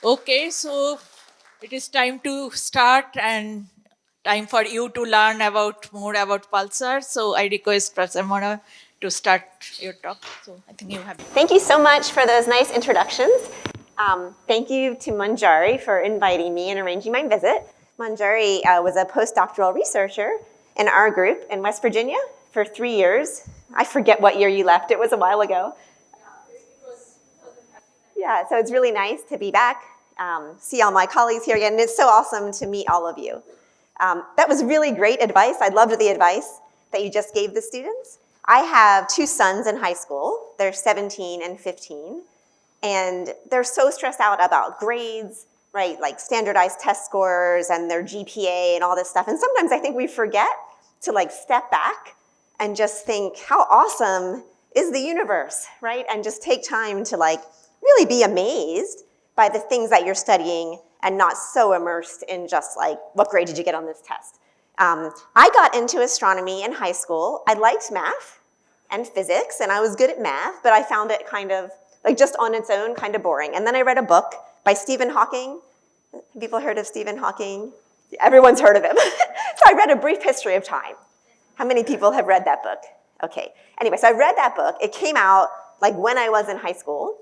Okay, so it is time to start and time for you to learn more about Pulsar. So I request Professor Maura to start your talk. So I think you have. Thank you so much for those nice introductions. Thank you to Manjari for inviting me and arranging my visit. Manjari was a postdoctoral researcher in our group in West Virginia for 3 years. I forget what year you left. It was a while ago. Yeah, so it's really nice to be back, see all my colleagues here again, and it's so awesome to meet all of you. That was really great advice. I loved the advice that you just gave the students. I have 2 sons in high school. They're 17 and 15, and they're so stressed out about grades, right, like standardized test scores and their GPA and all this stuff. And sometimes I think we forget to like step back and just think, how awesome is the universe, right? And just take time to like really be amazed by the things that you're studying and not so immersed in just like, what grade did you get on this test? I got into astronomy in high school. I liked math and physics, and I was good at math, but I found it kind of, like just on its own, kind of boring. And then I read a book by Stephen Hawking. Have people heard of Stephen Hawking? Everyone's heard of him. So I read A Brief History of Time. How many people have read that book? Okay. Anyway, so I read that book. It came out like when I was in high school.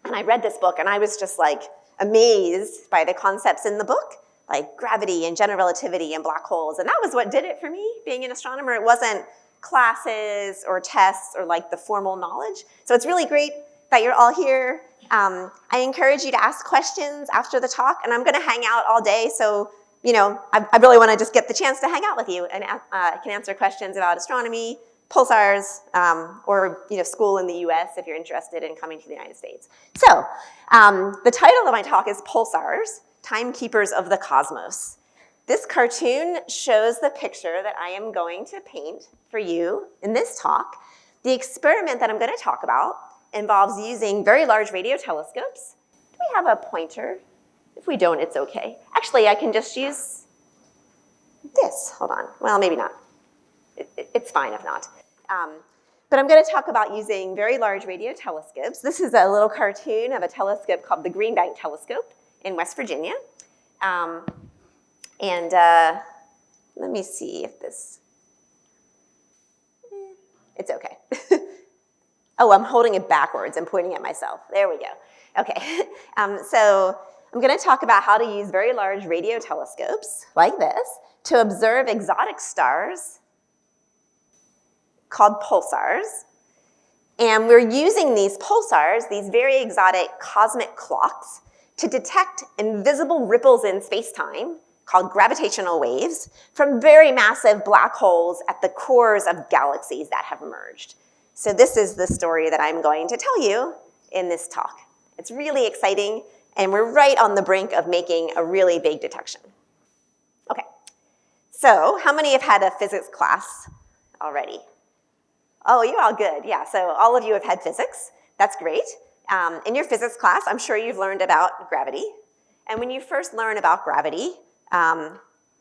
And I read this book, and I was just like amazed by the concepts in the book, like gravity and general relativity and black holes. And that was what did it for me, being an astronomer. It wasn't classes or tests or like the formal knowledge. So it's really great that you're all here. I encourage you to ask questions after the talk, and I'm going to hang out all day. So, you know, I really want to just get the chance to hang out with you, and I can answer questions about astronomy, pulsars, or school in the US if you're interested in coming to the United States. So the title of my talk is Pulsars, Timekeepers of the Cosmos. This cartoon shows the picture that I am going to paint for you in this talk. The experiment that I'm going to talk about involves using very large radio telescopes. Do we have a pointer? If we don't, it's okay. Actually, I can just use this. Hold on. Well, maybe not. It's fine if not. But I'm going to talk about using very large radio telescopes. This is a little cartoon of a telescope called the Green Bank Telescope in West Virginia. Let me see if this, it's okay. Oh, I'm holding it backwards and pointing at myself. There we go. Okay, so I'm going to talk about how to use very large radio telescopes like this to observe exotic stars called pulsars. And we're using these pulsars, these very exotic cosmic clocks, to detect invisible ripples in space-time called gravitational waves from very massive black holes at the cores of galaxies that have emerged. So this is the story that I'm going to tell you in this talk. It's really exciting, and we're right on the brink of making a really big detection. Okay, so how many have had a physics class already? Oh, you're all good, yeah. So all of you have had physics. That's great. In your physics class, I'm sure you've learned about gravity. And when you first learn about gravity,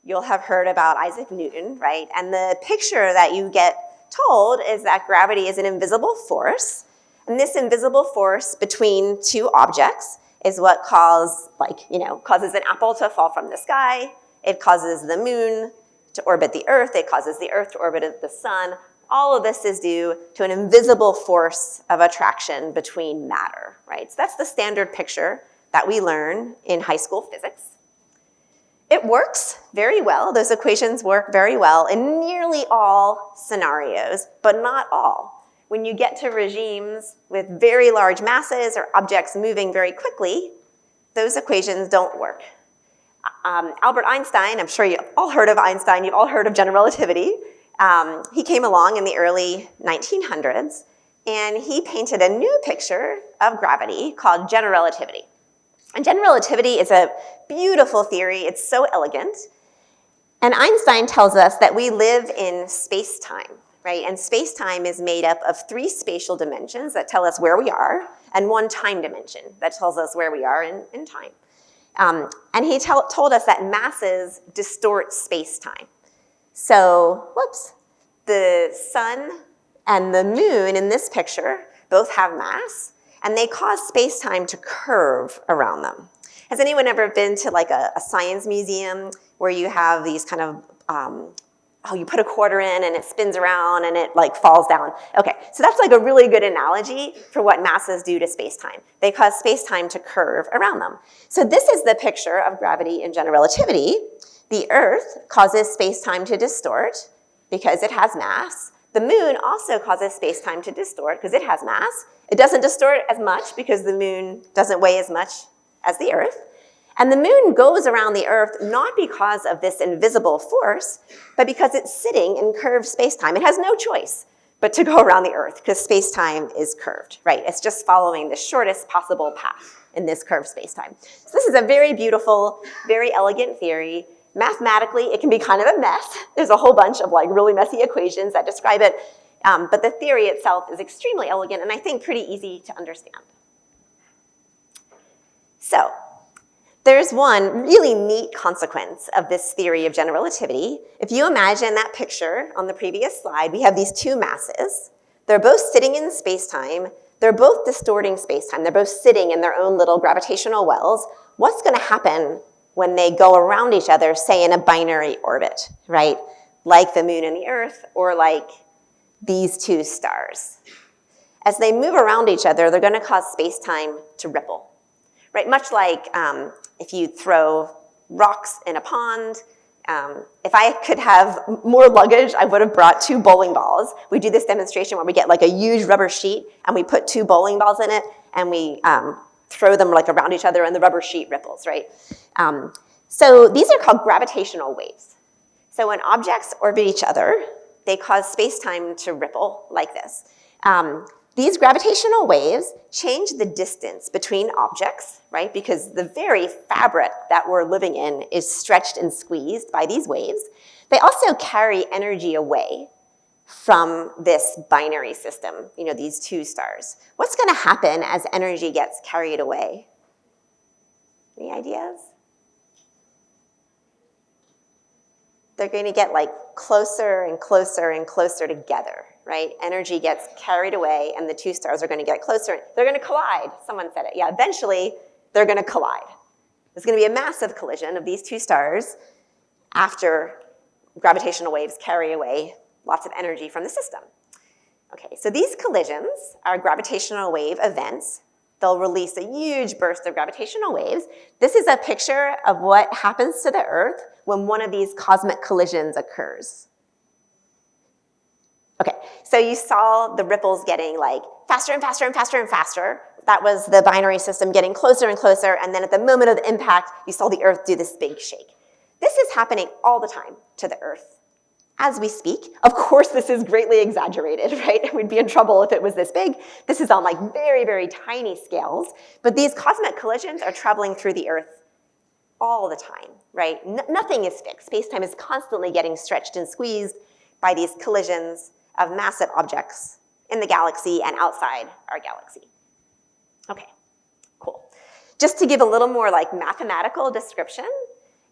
you'll have heard about Isaac Newton, right? And the picture that you get told is that gravity is an invisible force. And this invisible force between 2 objects is what causes an apple to fall from the sky. It causes the moon to orbit the Earth. It causes the Earth to orbit the sun. All of this is due to an invisible force of attraction between matter, right? So that's the standard picture that we learn in high school physics. It works very well. Those equations work very well in nearly all scenarios, but not all. When you get to regimes with very large masses or objects moving very quickly, those equations don't work. Albert Einstein, I'm sure you've all heard of Einstein, you've all heard of general relativity. He came along in the early 1900s, and he painted a new picture of gravity called general relativity. And general relativity is a beautiful theory. It's so elegant. And Einstein tells us that we live in space-time, right? And space-time is made up of 3 spatial dimensions that tell us where we are, and 1 time dimension that tells us where we are in time. And he told us that masses distort space-time. So, the sun and the moon in this picture both have mass, and they cause space-time to curve around them. Has anyone ever been to like a science museum where you have these kind of, you put a quarter in and it spins around and it like falls down? Okay, so that's like a really good analogy for what masses do to space-time. They cause space-time to curve around them. So this is the picture of gravity and general relativity. The Earth causes space-time to distort because it has mass. The moon also causes space-time to distort because it has mass. It doesn't distort as much because the moon doesn't weigh as much as the Earth. And the moon goes around the Earth not because of this invisible force, but because it's sitting in curved space-time. It has no choice but to go around the Earth because space-time is curved, right? It's just following the shortest possible path in this curved space-time. So this is a very beautiful, very elegant theory. Mathematically, it can be kind of a mess. There's a whole bunch of like really messy equations that describe it, but the theory itself is extremely elegant and I think pretty easy to understand. So there's one really neat consequence of this theory of general relativity. If you imagine that picture on the previous slide, we have these two masses. They're both sitting in space-time. They're both distorting space-time. They're both sitting in their own little gravitational wells. What's going to happen when they go around each other, say in a binary orbit, right? Like the moon and the Earth, or like these two stars. As they move around each other, they're going to cause space-time to ripple, right? Much like if you throw rocks in a pond. If I could have more luggage, I would have brought 2 bowling balls. We do this demonstration where we get like a huge rubber sheet and we put 2 bowling balls in it and we throw them like around each other and the rubber sheet ripples, right? So these are called gravitational waves. So when objects orbit each other, they cause space-time to ripple like this. These gravitational waves change the distance between objects, right? Because the very fabric that we're living in is stretched and squeezed by these waves. They also carry energy away from this binary system, you know, these 2 stars. What's going to happen as energy gets carried away? Any ideas? They're going to get like closer and closer and closer together, right? Energy gets carried away and the 2 stars are going to get closer. They're going to collide. Someone said it. Yeah, eventually they're going to collide. There's going to be a massive collision of these 2 stars after gravitational waves carry away lots of energy from the system. Okay, so these collisions are gravitational wave events. They'll release a huge burst of gravitational waves. This is a picture of what happens to the Earth when one of these cosmic collisions occurs. Okay, so you saw the ripples getting like faster and faster and faster and faster. That was the binary system getting closer and closer, and then at the moment of the impact, you saw the Earth do this big shake. This is happening all the time to the Earth as we speak. Of course, this is greatly exaggerated, right? We'd be in trouble if it was this big. This is on like very, very tiny scales, but these cosmic collisions are traveling through the Earth all the time, right? Nothing is fixed. Space-time is constantly getting stretched and squeezed by these collisions of massive objects in the galaxy and outside our galaxy. Okay, cool. Just to give a little more like mathematical description,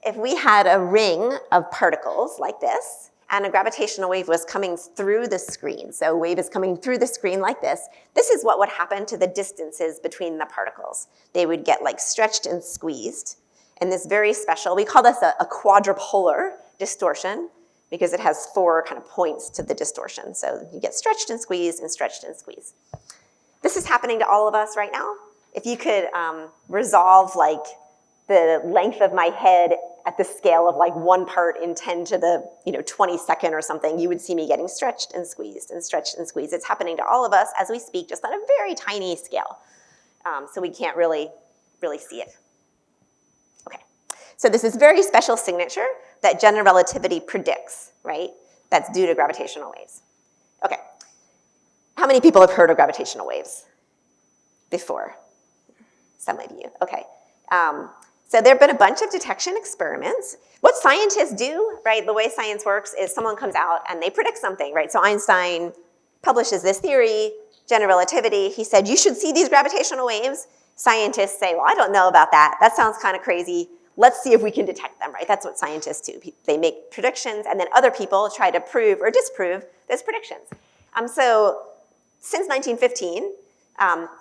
if we had a ring of particles like this, and a gravitational wave was coming through the screen, so a wave is coming through the screen like this is what would happen to the distances between the particles. They would get like stretched and squeezed in this very special, we call this a quadrupolar distortion because it has 4 kind of points to the distortion. So you get stretched and squeezed and stretched and squeezed. This is happening to all of us right now. If you could resolve like the length of my head at the scale of like 1 part in 10 to the 22nd or something, you would see me getting stretched and squeezed and stretched and squeezed. It's happening to all of us as we speak, just on a very tiny scale. So we can't really see it. Okay, so this is very special signature that general relativity predicts, right? That's due to gravitational waves. Okay, how many people have heard of gravitational waves before? Some of you, okay. So there have been a bunch of detection experiments. What scientists do, right, the way science works is someone comes out and they predict something, right? So Einstein publishes this theory, general relativity. He said, you should see these gravitational waves. Scientists say, well, I don't know about that. That sounds kind of crazy. Let's see if we can detect them, right? That's what scientists do. They make predictions and then other people try to prove or disprove those predictions. So since 1915,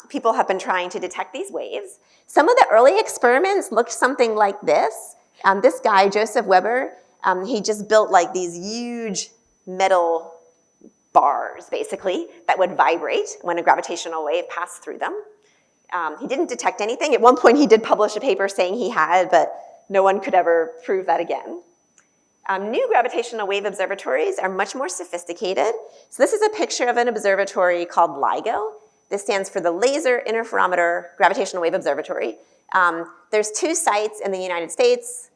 people have been trying to detect these waves. Some of the early experiments looked something like this. This guy, Joseph Weber, he just built like these huge metal bars, basically, that would vibrate when a gravitational wave passed through them. He didn't detect anything. At one point, he did publish a paper saying he had, but no one could ever prove that again. New gravitational wave observatories are much more sophisticated. So this is a picture of an observatory called LIGO. This stands for the Laser Interferometer Gravitational Wave Observatory. There's 2 sites in the United States.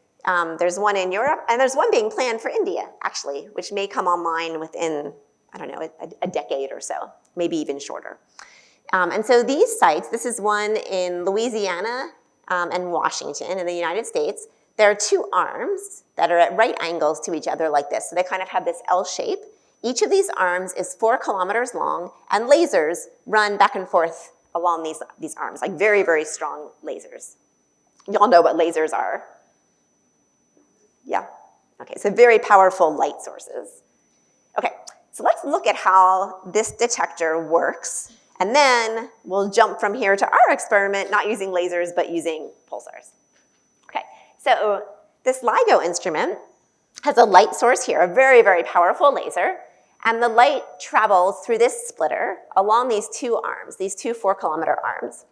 There's one in Europe, and there's one being planned for India, actually, which may come online within, I don't know, a decade or so, maybe even shorter. And so these sites, this is one in Louisiana and Washington in the United States. There are 2 arms that are at right angles to each other like this. So they kind of have this L shape. Each of these arms is 4 kilometers long, and lasers run back and forth along these arms, like very, very strong lasers. Y'all know what lasers are. Yeah? Okay, so very powerful light sources. Okay, so let's look at how this detector works, and then we'll jump from here to our experiment, not using lasers, but using pulsars. Okay, so this LIGO instrument has a light source here, a very, very powerful laser, and the light travels through this splitter along these 2 arms, these 2 4-kilometer arms.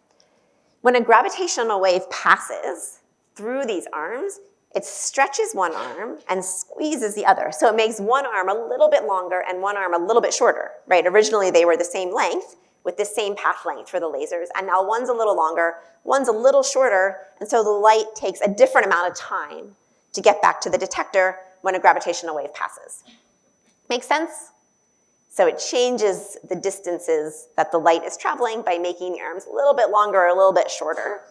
When a gravitational wave passes through these arms, it stretches one arm and squeezes the other. So it makes one arm a little bit longer and one arm a little bit shorter, right? Originally, they were the same length with the same path length for the lasers, and now one's a little longer, one's a little shorter, and so the light takes a different amount of time to get back to the detector when a gravitational wave passes. Make sense? So it changes the distances that the light is traveling by making the arms a little bit longer or a little bit shorter.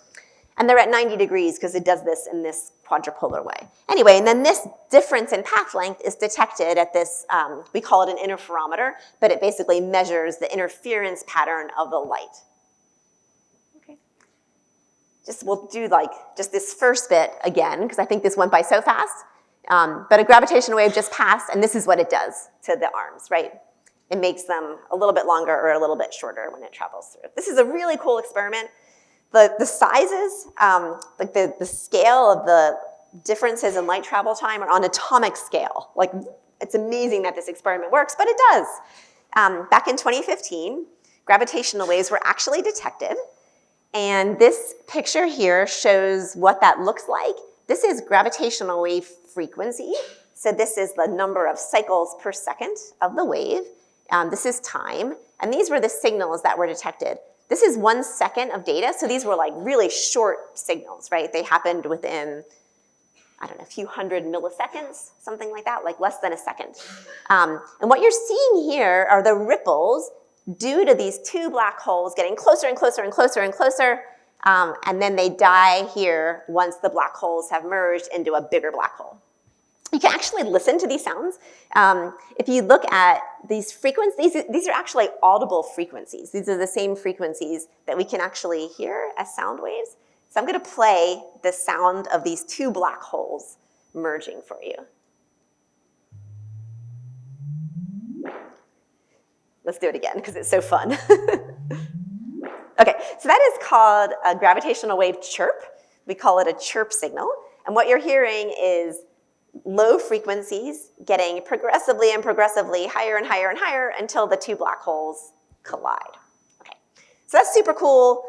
And they're at 90 degrees because it does this in this quadrupolar way. Anyway, and then this difference in path length is detected at this, we call it an interferometer, but it basically measures the interference pattern of the light. Okay. We'll do just this first bit again, because I think this went by so fast. But a gravitational wave just passed, and this is what it does to the arms, right? It makes them a little bit longer or a little bit shorter when it travels through. This is a really cool experiment. The sizes, like the scale of the differences in light travel time are on atomic scale. Like, it's amazing that this experiment works, but it does. Back in 2015, gravitational waves were actually detected. And this picture here shows what that looks like. This is gravitational wave frequency. So this is the number of cycles per second of the wave. This is time. And these were the signals that were detected. This is 1 second of data, so these were like really short signals, right? They happened within, I don't know, a few hundred milliseconds, something like that, like less than a second. And what you're seeing here are the ripples due to these 2 black holes getting closer and closer and closer and closer, and then they die here once the black holes have merged into a bigger black hole. You can actually listen to these sounds. If you look at these frequencies, these are actually audible frequencies. These are the same frequencies that we can actually hear as sound waves. So I'm going to play the sound of these 2 black holes merging for you. Let's do it again because it's so fun. Okay, so that is called a gravitational wave chirp. We call it a chirp signal. And what you're hearing is low frequencies getting progressively and progressively higher and higher and higher until the 2 black holes collide. Okay, so that's super cool.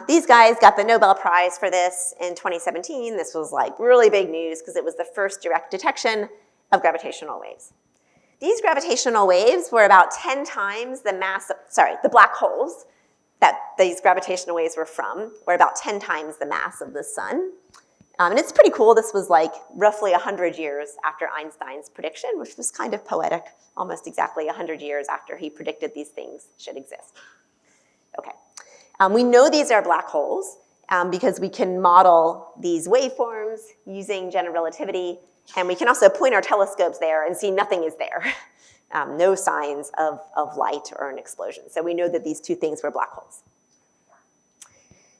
These guys got the Nobel Prize for this in 2017. This was like really big news because it was the first direct detection of gravitational waves. These gravitational waves were about 10 times the mass of, the black holes that these gravitational waves were from were about 10 times the mass of the sun. And it's pretty cool. This was like roughly 100 years after Einstein's prediction, which was kind of poetic, almost exactly 100 years after he predicted these things should exist. Okay. We know these are black holes because we can model these waveforms using general relativity, and we can also point our telescopes there and see nothing is there. No signs of light or an explosion. So we know that these 2 things were black holes.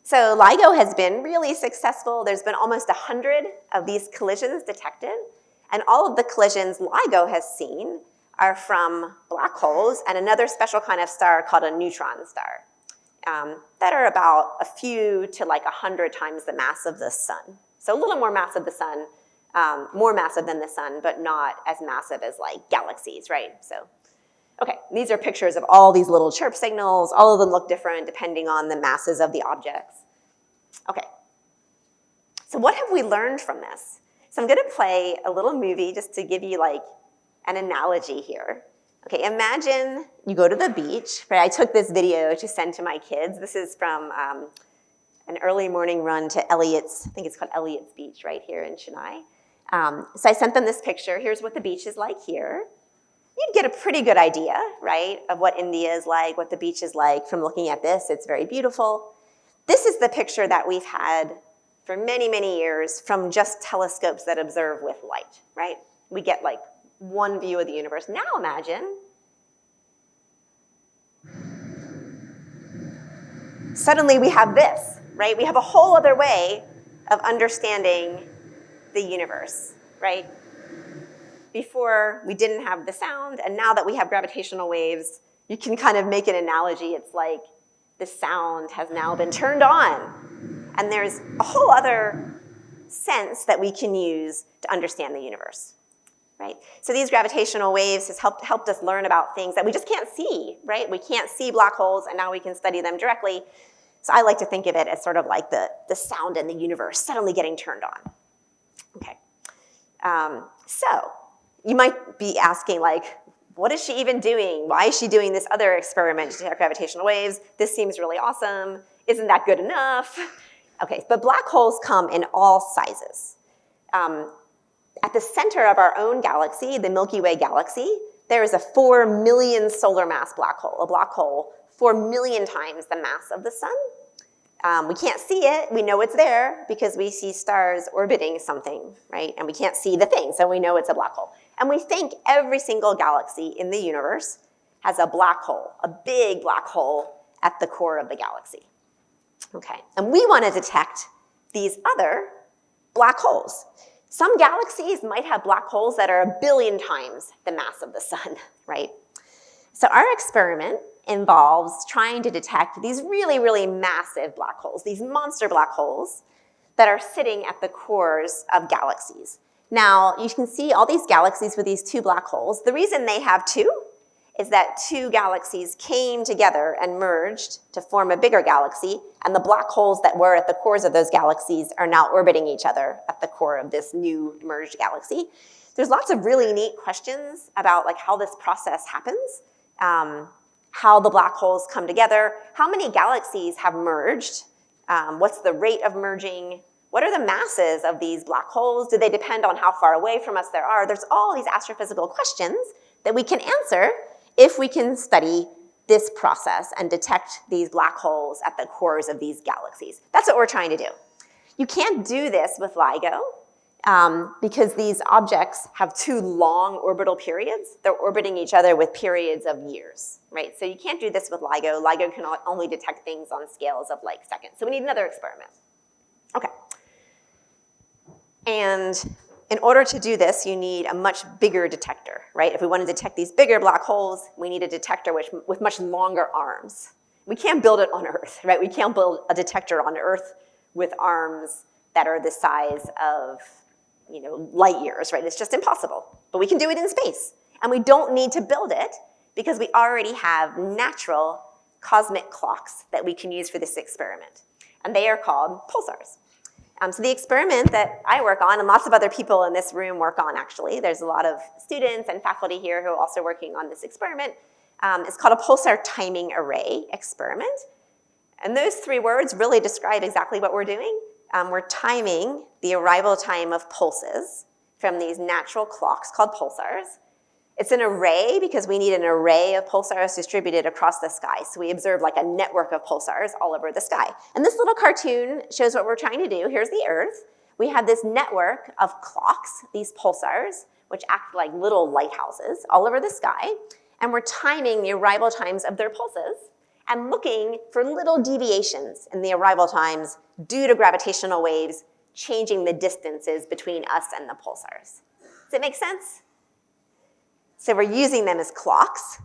So LIGO has been really successful. There's been almost 100 of these collisions detected, and all of the collisions LIGO has seen are from black holes and another special kind of star called a neutron star. that are about a few to like 100 times the mass of the sun. So a little more mass of the sun, more massive than the sun, but not as massive as like galaxies, right? So, okay, these are pictures of all these little chirp signals. All of them look different depending on the masses of the objects. Okay, so what have we learned from this? So I'm gonna play a little movie just to give you like an analogy here. Okay, imagine you go to the beach, right? I took this video to send to my kids. This is from an early morning run to Elliott's, I think it's called Elliott's Beach right here in Chennai. So I sent them this picture. Here's what the beach is like here. You'd get a pretty good idea, right, of what India is like, what the beach is like from looking at this. It's very beautiful. This is the picture that we've had for many, many years from just telescopes that observe with light, right? We get like one view of the universe. Now imagine suddenly we have this, right? We have a whole other way of understanding the universe, right? Before we didn't have the sound, and now that we have gravitational waves, you can kind of make an analogy. It's like the sound has now been turned on, and there's a whole other sense that we can use to understand the universe. Right? So these gravitational waves has helped us learn about things that we just can't see, right? We can't see black holes, and now we can study them directly. So I like to think of it as sort of like the sound in the universe suddenly getting turned on. Okay. So you might be asking, like, what is she even doing? Why is she doing this other experiment to detect gravitational waves? This seems really awesome. Isn't that good enough? Okay, but black holes come in all sizes. At the center of our own galaxy, the Milky Way galaxy, there is a 4 million solar mass black hole, a black hole 4 million times the mass of the sun. We can't see it. We know it's there because we see stars orbiting something, right? And we can't see the thing, so we know it's a black hole. And we think every single galaxy in the universe has a black hole, a big black hole at the core of the galaxy. Okay, and we want to detect these other black holes. Some galaxies might have black holes that are 1 billion times the mass of the sun, right? So our experiment involves trying to detect these really, really massive black holes, these monster black holes that are sitting at the cores of galaxies. Now, you can see all these galaxies with these 2 black holes. The reason they have 2 is that 2 galaxies came together and merged to form a bigger galaxy, and the black holes that were at the cores of those galaxies are now orbiting each other at the core of this new merged galaxy. There's lots of really neat questions about like how this process happens, how the black holes come together, how many galaxies have merged, what's the rate of merging, what are the masses of these black holes, do they depend on how far away from us there are? There's all these astrophysical questions that we can answer if we can study this process and detect these black holes at the cores of these galaxies. That's what we're trying to do. You can't do this with LIGO because these objects have 2 long orbital periods. They're orbiting each other with periods of years, right? So you can't do this with LIGO. LIGO can only detect things on scales of like seconds. So we need another experiment. Okay. And in order to do this, you need a much bigger detector, right? If we want to detect these bigger black holes, we need a detector with much longer arms. We can't build it on Earth, right? We can't build a detector on Earth with arms that are the size of, light years, right? It's just impossible. But we can do it in space. And we don't need to build it because we already have natural cosmic clocks that we can use for this experiment. And they are called pulsars. So the experiment that I work on, and lots of other people in this room work on actually, there's a lot of students and faculty here who are also working on this experiment, is called a pulsar timing array experiment. And those 3 words really describe exactly what we're doing. We're timing the arrival time of pulses from these natural clocks called pulsars. It's an array because we need an array of pulsars distributed across the sky. So we observe like a network of pulsars all over the sky. And this little cartoon shows what we're trying to do. Here's the Earth. We have this network of clocks, these pulsars, which act like little lighthouses all over the sky. And we're timing the arrival times of their pulses and looking for little deviations in the arrival times due to gravitational waves changing the distances between us and the pulsars. Does it make sense? So we're using them as clocks.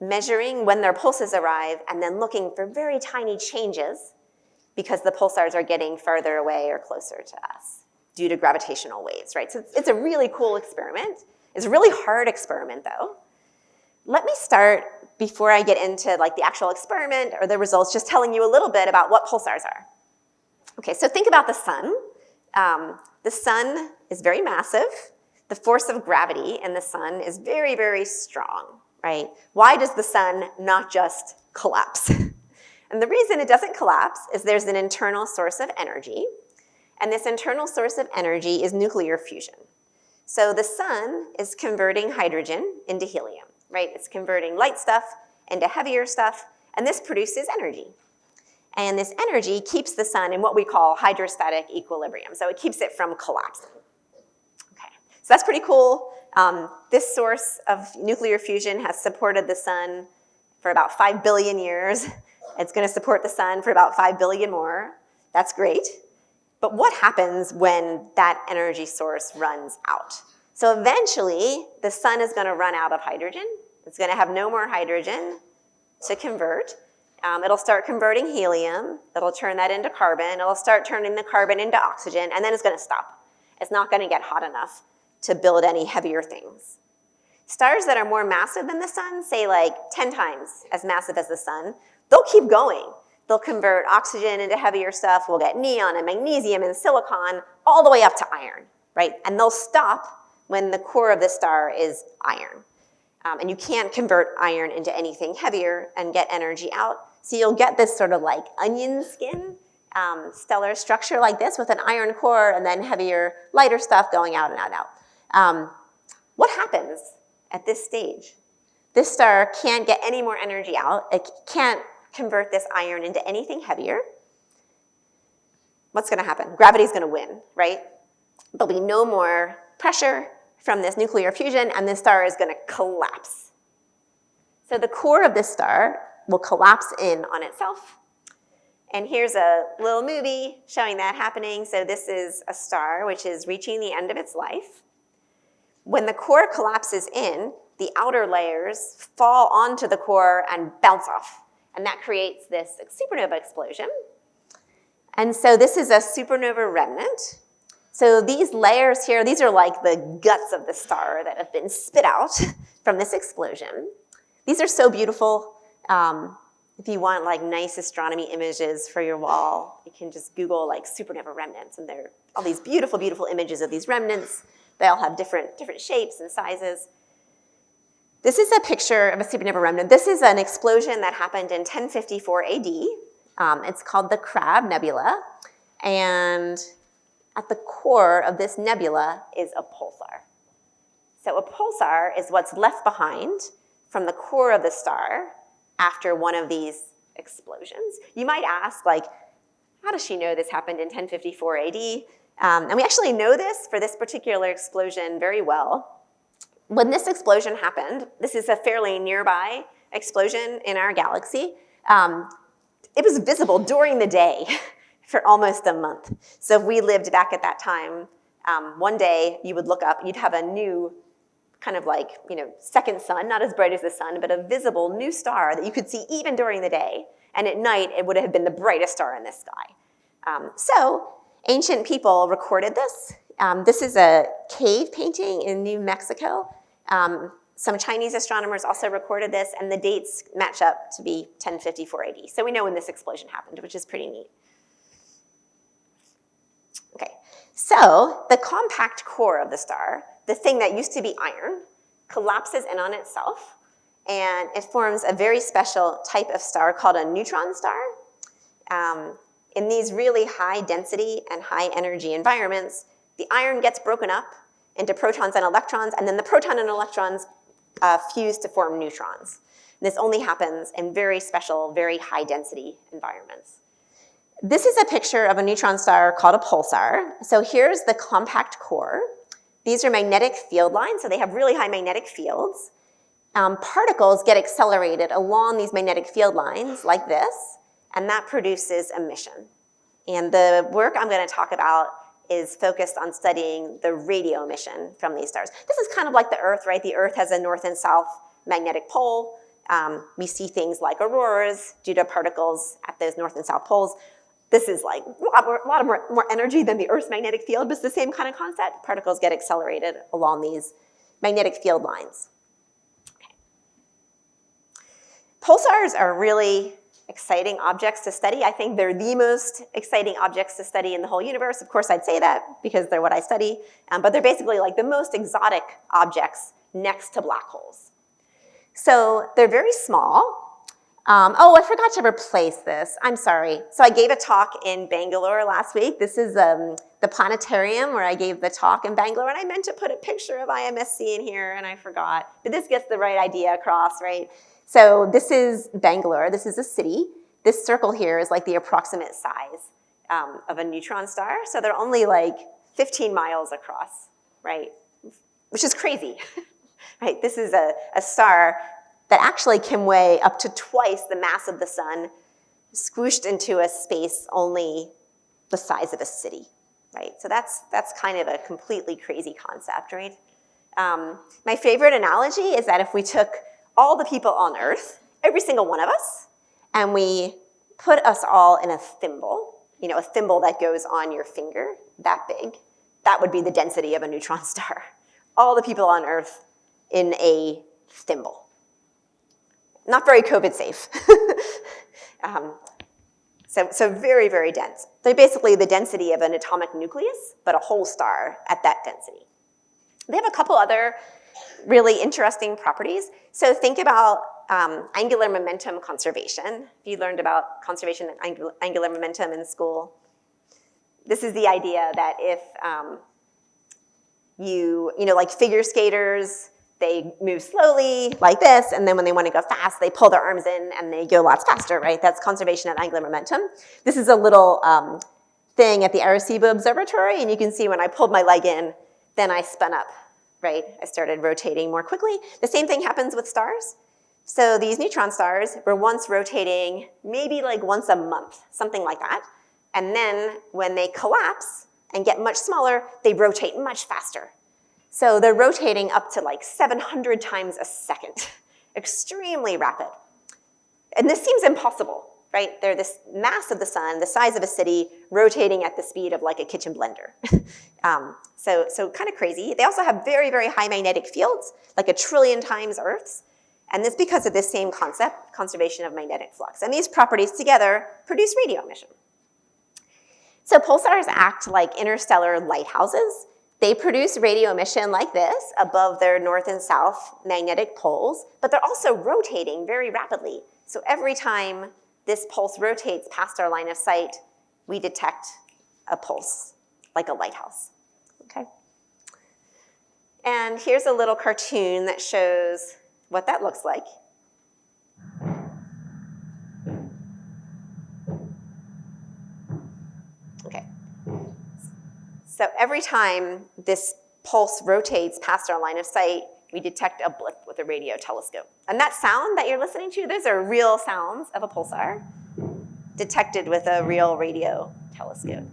measuring when their pulses arrive, and then looking for very tiny changes because the pulsars are getting further away or closer to us due to gravitational waves, right? So it's a really cool experiment. It's a really hard experiment, though. Let me start, before I get into like the actual experiment or the results, just telling you a little bit about what pulsars are. Okay, so think about the sun. The sun is very massive. The force of gravity in the sun is very, very strong, right? Why does the sun not just collapse? And the reason it doesn't collapse is there's an internal source of energy, and this internal source of energy is nuclear fusion. So the sun is converting hydrogen into helium, right? It's converting light stuff into heavier stuff, and this produces energy. And this energy keeps the sun in what we call hydrostatic equilibrium, so it keeps it from collapsing. Okay, so that's pretty cool. This source of nuclear fusion has supported the sun for about 5 billion years. It's going to support the sun for about 5 billion more. That's great. But what happens when that energy source runs out? So eventually, the sun is going to run out of hydrogen. It's going to have no more hydrogen to convert. It'll start converting helium. It'll turn that into carbon. It'll start turning the carbon into oxygen, and then it's going to stop. It's not going to get hot enough to build any heavier things. Stars that are more massive than the sun, say like 10 times as massive as the sun, they'll keep going. They'll convert oxygen into heavier stuff. We'll get neon and magnesium and silicon all the way up to iron, right? And they'll stop when the core of the star is iron. And you can't convert iron into anything heavier and get energy out. So you'll get this sort of like onion skin stellar structure like this with an iron core and then heavier, lighter stuff going out and out and out. What happens at this stage? This star can't get any more energy out. It can't convert this iron into anything heavier. What's going to happen? Gravity's going to win, right? There'll be no more pressure from this nuclear fusion, and this star is going to collapse. So the core of this star will collapse in on itself. And here's a little movie showing that happening. So this is a star which is reaching the end of its life. When the core collapses in, the outer layers fall onto the core and bounce off. And that creates this supernova explosion. And so this is a supernova remnant. So these layers here, these are like the guts of the star that have been spit out from this explosion. These are so beautiful. If you want like nice astronomy images for your wall, you can just Google like supernova remnants, and there are all these beautiful, beautiful images of these remnants. They all have different shapes and sizes. This is a picture of a supernova remnant. This is an explosion that happened in 1054 AD. It's called the Crab Nebula, and at the core of this nebula is a pulsar. So a pulsar is what's left behind from the core of the star after one of these explosions. You might ask, like, how does she know this happened in 1054 AD? And we actually know this for this particular explosion very well. When this explosion happened, this is a fairly nearby explosion in our galaxy. It was visible during the day for almost a month. So if we lived back at that time, one day you would look up, you'd have a new kind of like, second sun, not as bright as the sun, but a visible new star that you could see even during the day. And at night, it would have been the brightest star in the sky. So ancient people recorded this. This is a cave painting in New Mexico. Some Chinese astronomers also recorded this, and the dates match up to be 1054 AD. So we know when this explosion happened, which is pretty neat. Okay, so the compact core of the star, the thing that used to be iron, collapses in on itself, and it forms a very special type of star called a neutron star. In these really high density and high energy environments, the iron gets broken up into protons and electrons, and then the proton and electrons fuse to form neutrons. This only happens in very special, very high density environments. This is a picture of a neutron star called a pulsar. So here's the compact core. These are magnetic field lines, so they have really high magnetic fields. Particles get accelerated along these magnetic field lines like this, and that produces emission. And the work I'm going to talk about is focused on studying the radio emission from these stars. This is kind of like the Earth, right? The Earth has a north and south magnetic pole. We see things like auroras due to particles at those north and south poles. This is like a lot more energy than the Earth's magnetic field, but it's the same kind of concept. Particles get accelerated along these magnetic field lines. Okay. Pulsars are really exciting objects to study. I think they're the most exciting objects to study in the whole universe. Of course, I'd say that because they're what I study, but they're basically like the most exotic objects next to black holes. So they're very small. Oh, I forgot to replace this. I'm sorry. So I gave a talk in Bangalore last week. This is the planetarium where I gave the talk in Bangalore, and I meant to put a picture of IMSC in here, and I forgot. But this gets the right idea across, right? So this is Bangalore. This is a city. This circle here is like the approximate size of a neutron star. So they're only like 15 miles across, right? Which is crazy, right? This is a star that actually can weigh up to twice the mass of the sun, squished into a space only the size of a city, right? So that's kind of a completely crazy concept, right? My favorite analogy is that if we took all the people on Earth, every single one of us, and we put us all in a thimble, a thimble that goes on your finger, that big, that would be the density of a neutron star. All the people on Earth in a thimble. Not very COVID safe. So very, very dense. They're basically the density of an atomic nucleus, but a whole star at that density. They have a couple other really interesting properties. So think about angular momentum conservation. You learned about conservation and angular momentum in school. This is the idea that if like figure skaters, they move slowly like this, and then when they want to go fast, they pull their arms in and they go lots faster, right? That's conservation of angular momentum. This is a little thing at the Arecibo Observatory, and you can see when I pulled my leg in, then I spun up, right? I started rotating more quickly. The same thing happens with stars. So these neutron stars were once rotating maybe like once a month, something like that. And then when they collapse and get much smaller, they rotate much faster. So they're rotating up to like 700 times a second, extremely rapid. And this seems impossible, right? They're this mass of the sun, the size of a city, rotating at the speed of like a kitchen blender. So kind of crazy. They also have very, very high magnetic fields, like 1 trillion times Earth's. And this because of this same concept, conservation of magnetic flux. And these properties together produce radio emission. So pulsars act like interstellar lighthouses. They produce radio emission like this above their north and south magnetic poles, but they're also rotating very rapidly. So every time this pulse rotates past our line of sight, we detect a pulse, like a lighthouse, okay? And here's a little cartoon that shows what that looks like. Okay. So every time this pulse rotates past our line of sight, we detect a blip with a radio telescope. And that sound that you're listening to, those are real sounds of a pulsar detected with a real radio telescope.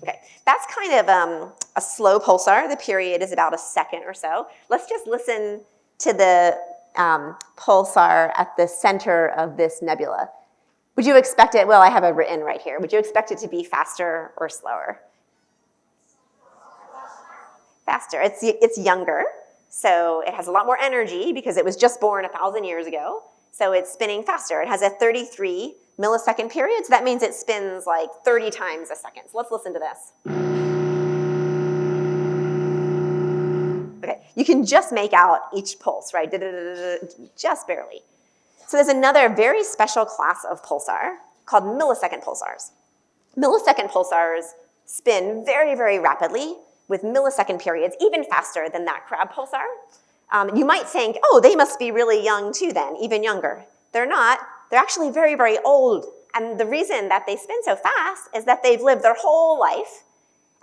Okay, that's kind of a slow pulsar. The period is about a second or so. Let's just listen to the pulsar at the center of this nebula. Would you expect it, well, I have it written right here. Would you expect it to be faster or slower? Faster. It's younger, so it has a lot more energy because it was just born 1,000 years ago. So it's spinning faster. It has a 33 millisecond period, so that means it spins like 30 times a second. So let's listen to this. Okay, you can just make out each pulse, right? Just barely. So there's another very special class of pulsar called millisecond pulsars. Millisecond pulsars spin very, very rapidly with millisecond periods, even faster than that crab pulsar. You might think, oh, they must be really young too then, even younger. They're not. They're actually very, very old. And the reason that they spin so fast is that they've lived their whole life.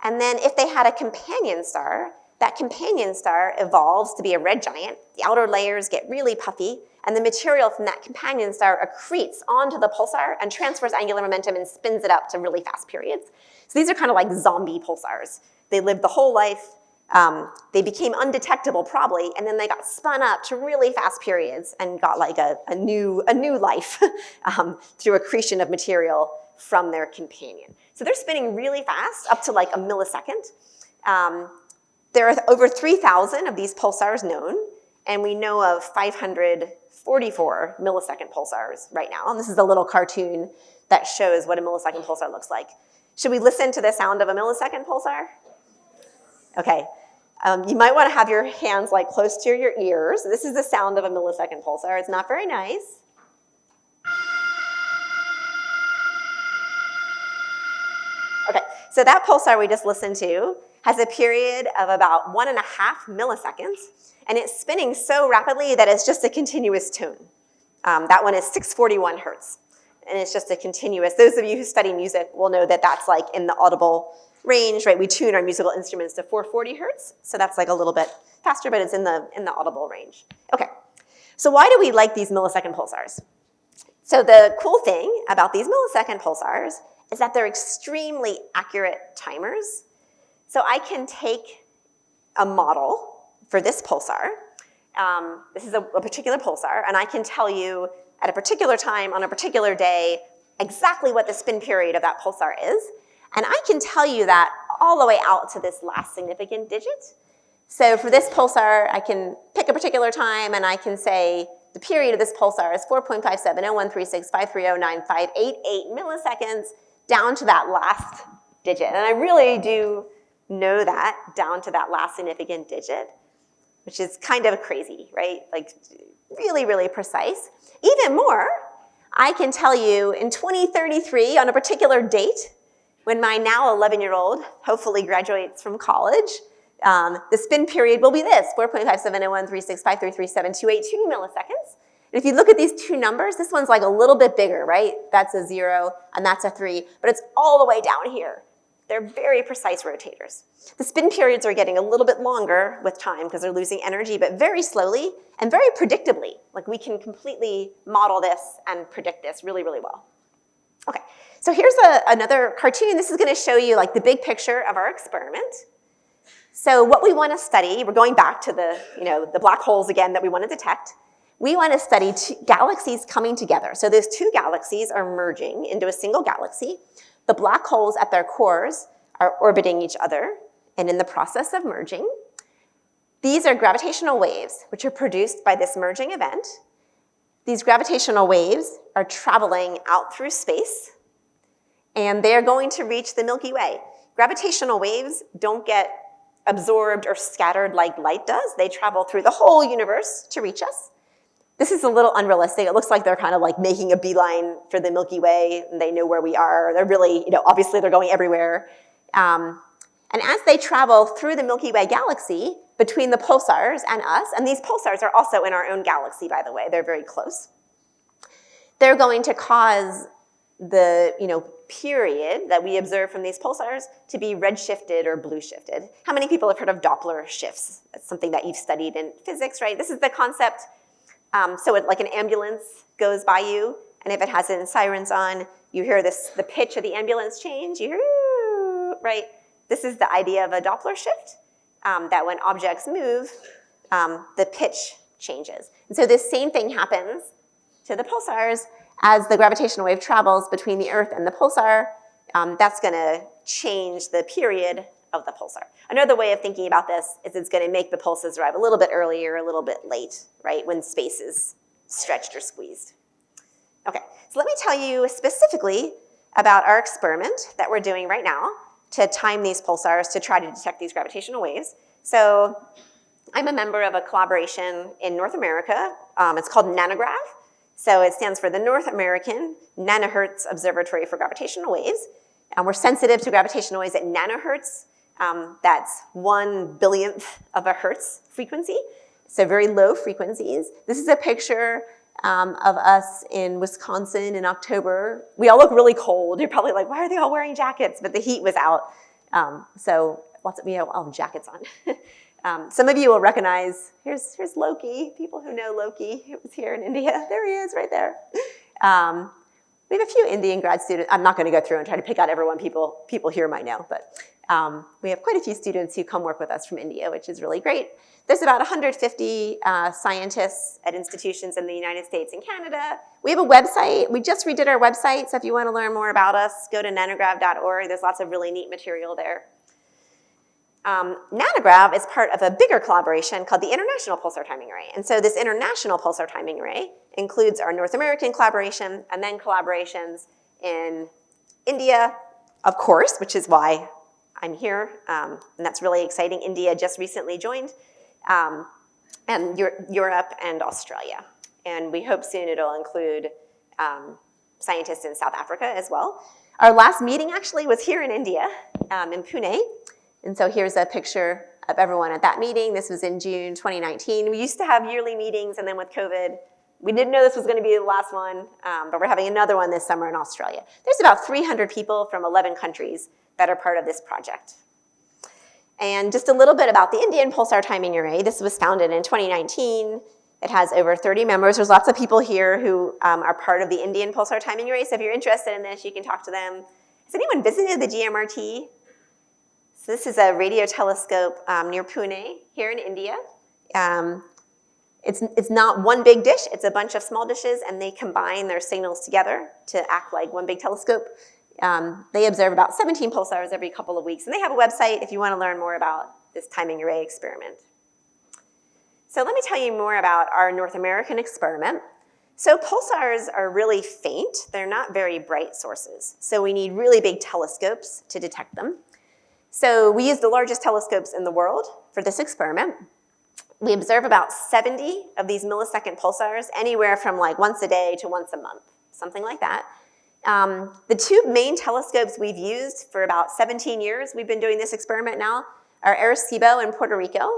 And then if they had a companion star, that companion star evolves to be a red giant. The outer layers get really puffy, and the material from that companion star accretes onto the pulsar and transfers angular momentum and spins it up to really fast periods. So these are kind of like zombie pulsars. They live the whole life, They became undetectable probably, and then they got spun up to really fast periods and got like a new life through accretion of material from their companion. So they're spinning really fast, up to like a millisecond. There are over 3,000 of these pulsars known, and we know of 544 millisecond pulsars right now. And this is a little cartoon that shows what a millisecond pulsar looks like. Should we listen to the sound of a millisecond pulsar? Okay. You might want to have your hands like close to your ears. This is the sound of a millisecond pulsar. It's not very nice. Okay, so that pulsar we just listened to has a period of about 1.5 milliseconds, and it's spinning so rapidly that it's just a continuous tone. That one is 641 hertz, and it's just a continuous. Those of you who study music will know that that's like in the audible range, right? We tune our musical instruments to 440 hertz, so that's like a little bit faster, but it's in the audible range. Okay, so why do we like these millisecond pulsars? So the cool thing about these millisecond pulsars is that they're extremely accurate timers. So I can take a model for this pulsar. This is a particular pulsar, and I can tell you at a particular time on a particular day exactly what the spin period of that pulsar is. And I can tell you that all the way out to this last significant digit. So for this pulsar, I can pick a particular time, and I can say the period of this pulsar is 4.570136530958 milliseconds down to that last digit. And I really do know that down to that last significant digit, which is kind of crazy, right? Like really, really precise. Even more, I can tell you in 2033 on a particular date, when my now 11-year-old hopefully graduates from college, the spin period will be this, 4.570136533728 milliseconds. And if you look at these two numbers, this one's like a little bit bigger, right? That's a 0 and that's a 3, but it's all the way down here. They're very precise rotators. The spin periods are getting a little bit longer with time because they're losing energy, but very slowly and very predictably. Like we can completely model this and predict this really, really well. Okay, so here's another cartoon. This is going to show you like the big picture of our experiment. So what we want to study, we're going back to the black holes again that we want to detect. We want to study galaxies coming together. So those two galaxies are merging into a single galaxy. The black holes at their cores are orbiting each other, and in the process of merging, these are gravitational waves which are produced by this merging event. These gravitational waves are traveling out through space, and they're going to reach the Milky Way. Gravitational waves don't get absorbed or scattered like light does. They travel through the whole universe to reach us. This is a little unrealistic. It looks like they're kind of like making a beeline for the Milky Way, and they know where we are. They're really, obviously they're going everywhere. And as they travel through the Milky Way galaxy, between the pulsars and us, and these pulsars are also in our own galaxy, by the way, they're very close, they're going to cause the period that we observe from these pulsars to be redshifted or blue shifted. How many people have heard of Doppler shifts? That's something that you've studied in physics, right? This is the concept. So like an ambulance goes by you, and if it has sirens on, you hear the pitch of the ambulance change, you hear, right? This is the idea of a Doppler shift, that when objects move, the pitch changes. And so this same thing happens to the pulsars as the gravitational wave travels between the Earth and the pulsar. That's going to change the period of the pulsar. Another way of thinking about this is it's going to make the pulses arrive a little bit earlier, a little bit late, right, when space is stretched or squeezed. Okay, so let me tell you specifically about our experiment that we're doing right now to time these pulsars to try to detect these gravitational waves. So I'm a member of a collaboration in North America. It's called NanoGrav. So it stands for the North American Nanohertz Observatory for Gravitational Waves. And we're sensitive to gravitational waves at nanohertz. That's 1/1000th of a hertz frequency, so very low frequencies. This is a picture of us in Wisconsin in October. We all look really cold. You're probably like, why are they all wearing jackets? But the heat was out, so we have all jackets on. Some of you will recognize, here's Loki, people who know Loki, who was here in India. There he is right there. We have a few Indian grad students. I'm not going to go through and try to pick out everyone people here might know, but We have quite a few students who come work with us from India, which is really great. There's about 150 scientists at institutions in the United States and Canada. We have a website. We just redid our website, so if you want to learn more about us, go to nanograv.org. There's lots of really neat material there. Nanograv is part of a bigger collaboration called the International Pulsar Timing Array. And so this International Pulsar Timing Array includes our North American collaboration and then collaborations in India, of course, which is why I'm here. And that's really exciting. India just recently joined, and Europe and Australia. And we hope soon it'll include scientists in South Africa as well. Our last meeting actually was here in India, in Pune. And so here's a picture of everyone at that meeting. This was in June 2019. We used to have yearly meetings, and then with COVID, we didn't know this was going to be the last one, but we're having another one this summer in Australia. There's about 300 people from 11 countries that are part of this project. And just a little bit about the Indian Pulsar Timing Array. This was founded in 2019. It has over 30 members. There's lots of people here who are part of the Indian Pulsar Timing Array, so if you're interested in this, you can talk to them. Has anyone visited the GMRT? So this is a radio telescope near Pune here in India. It's not one big dish, it's a bunch of small dishes, and they combine their signals together to act like one big telescope. They observe about 17 pulsars every couple of weeks, and they have a website if you want to learn more about this timing array experiment. So let me tell you more about our North American experiment. So pulsars are really faint. They're not very bright sources, so we need really big telescopes to detect them. So we use the largest telescopes in the world for this experiment. We observe about 70 of these millisecond pulsars, anywhere from like once a day to once a month, something like that. The two main telescopes we've used for about 17 years, we've been doing this experiment now, are Arecibo in Puerto Rico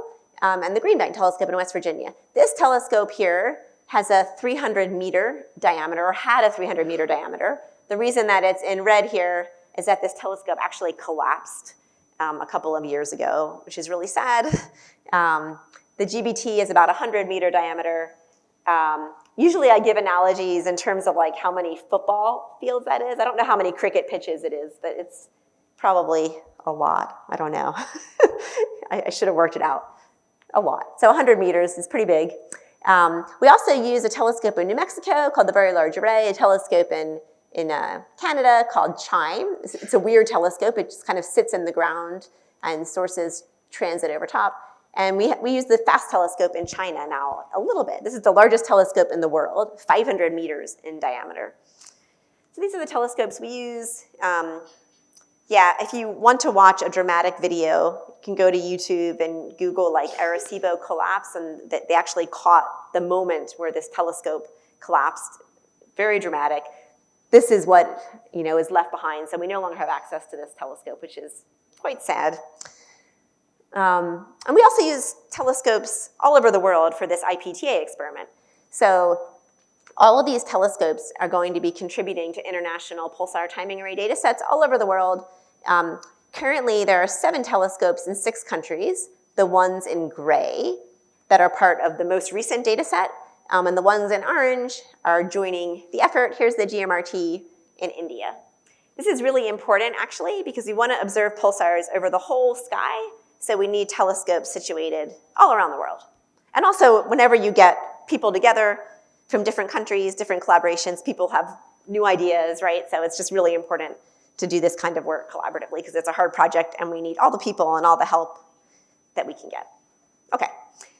and the Green Bank Telescope in West Virginia. This telescope here has a 300-meter diameter, or had a 300-meter diameter. The reason that it's in red here is that this telescope actually collapsed a couple of years ago, which is really sad. The GBT is about 100-meter diameter. Usually I give analogies in terms of like how many football fields that is. I don't know how many cricket pitches it is, but it's probably a lot. I don't know. I should have worked it out. A lot. So 100 meters is pretty big. We also use a telescope in New Mexico called the Very Large Array, a telescope in Canada called CHIME. It's a weird telescope. It just kind of sits in the ground and sources transit over top. And we use the FAST telescope in China now a little bit. This is the largest telescope in the world, 500 meters in diameter. So these are the telescopes we use. If you want to watch a dramatic video, you can go to YouTube and Google like Arecibo collapse, and they actually caught the moment where this telescope collapsed. Very dramatic. This is what is left behind, so we no longer have access to this telescope, which is quite sad. And we also use telescopes all over the world for this IPTA experiment. So all of these telescopes are going to be contributing to international pulsar timing array data sets all over the world. Currently, there are 7 telescopes in 6 countries, the ones in gray that are part of the most recent data set, and the ones in orange are joining the effort. Here's the GMRT in India. This is really important, actually, because we want to observe pulsars over the whole sky, so we need telescopes situated all around the world. And also, whenever you get people together from different countries, different collaborations, people have new ideas, right? So it's just really important to do this kind of work collaboratively because it's a hard project and we need all the people and all the help that we can get. Okay,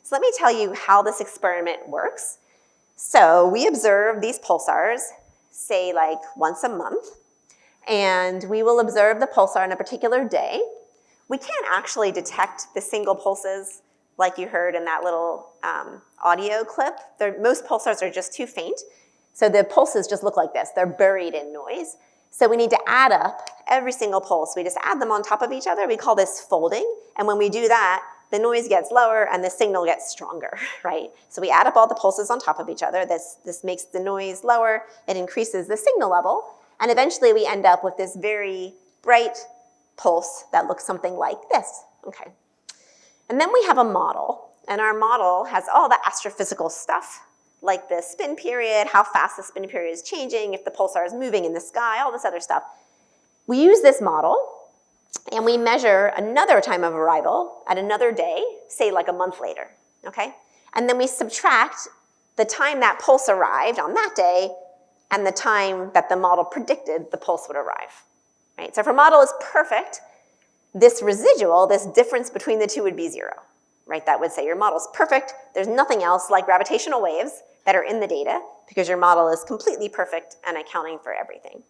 so let me tell you how this experiment works. So we observe these pulsars, say like once a month, and we will observe the pulsar on a particular day. We can't actually detect the single pulses like you heard in that little audio clip. Most pulsars are just too faint, so the pulses just look like this. They're buried in noise. So we need to add up every single pulse. We just add them on top of each other. We call this folding, and when we do that, the noise gets lower and the signal gets stronger, right? So we add up all the pulses on top of each other. This makes the noise lower. It increases the signal level, and eventually we end up with this very bright pulse that looks something like this, okay? And then we have a model, and our model has all the astrophysical stuff, like the spin period, how fast the spin period is changing, if the pulsar is moving in the sky, all this other stuff. We use this model, And we measure another time of arrival at another day, say like a month later, okay? And then we subtract the time that pulse arrived on that day and the time that the model predicted the pulse would arrive, right? So if our model is perfect, this residual, this difference between the two would be 0, right? That would say your model's perfect. There's nothing else like gravitational waves that are in the data because your model is completely perfect and accounting for everything.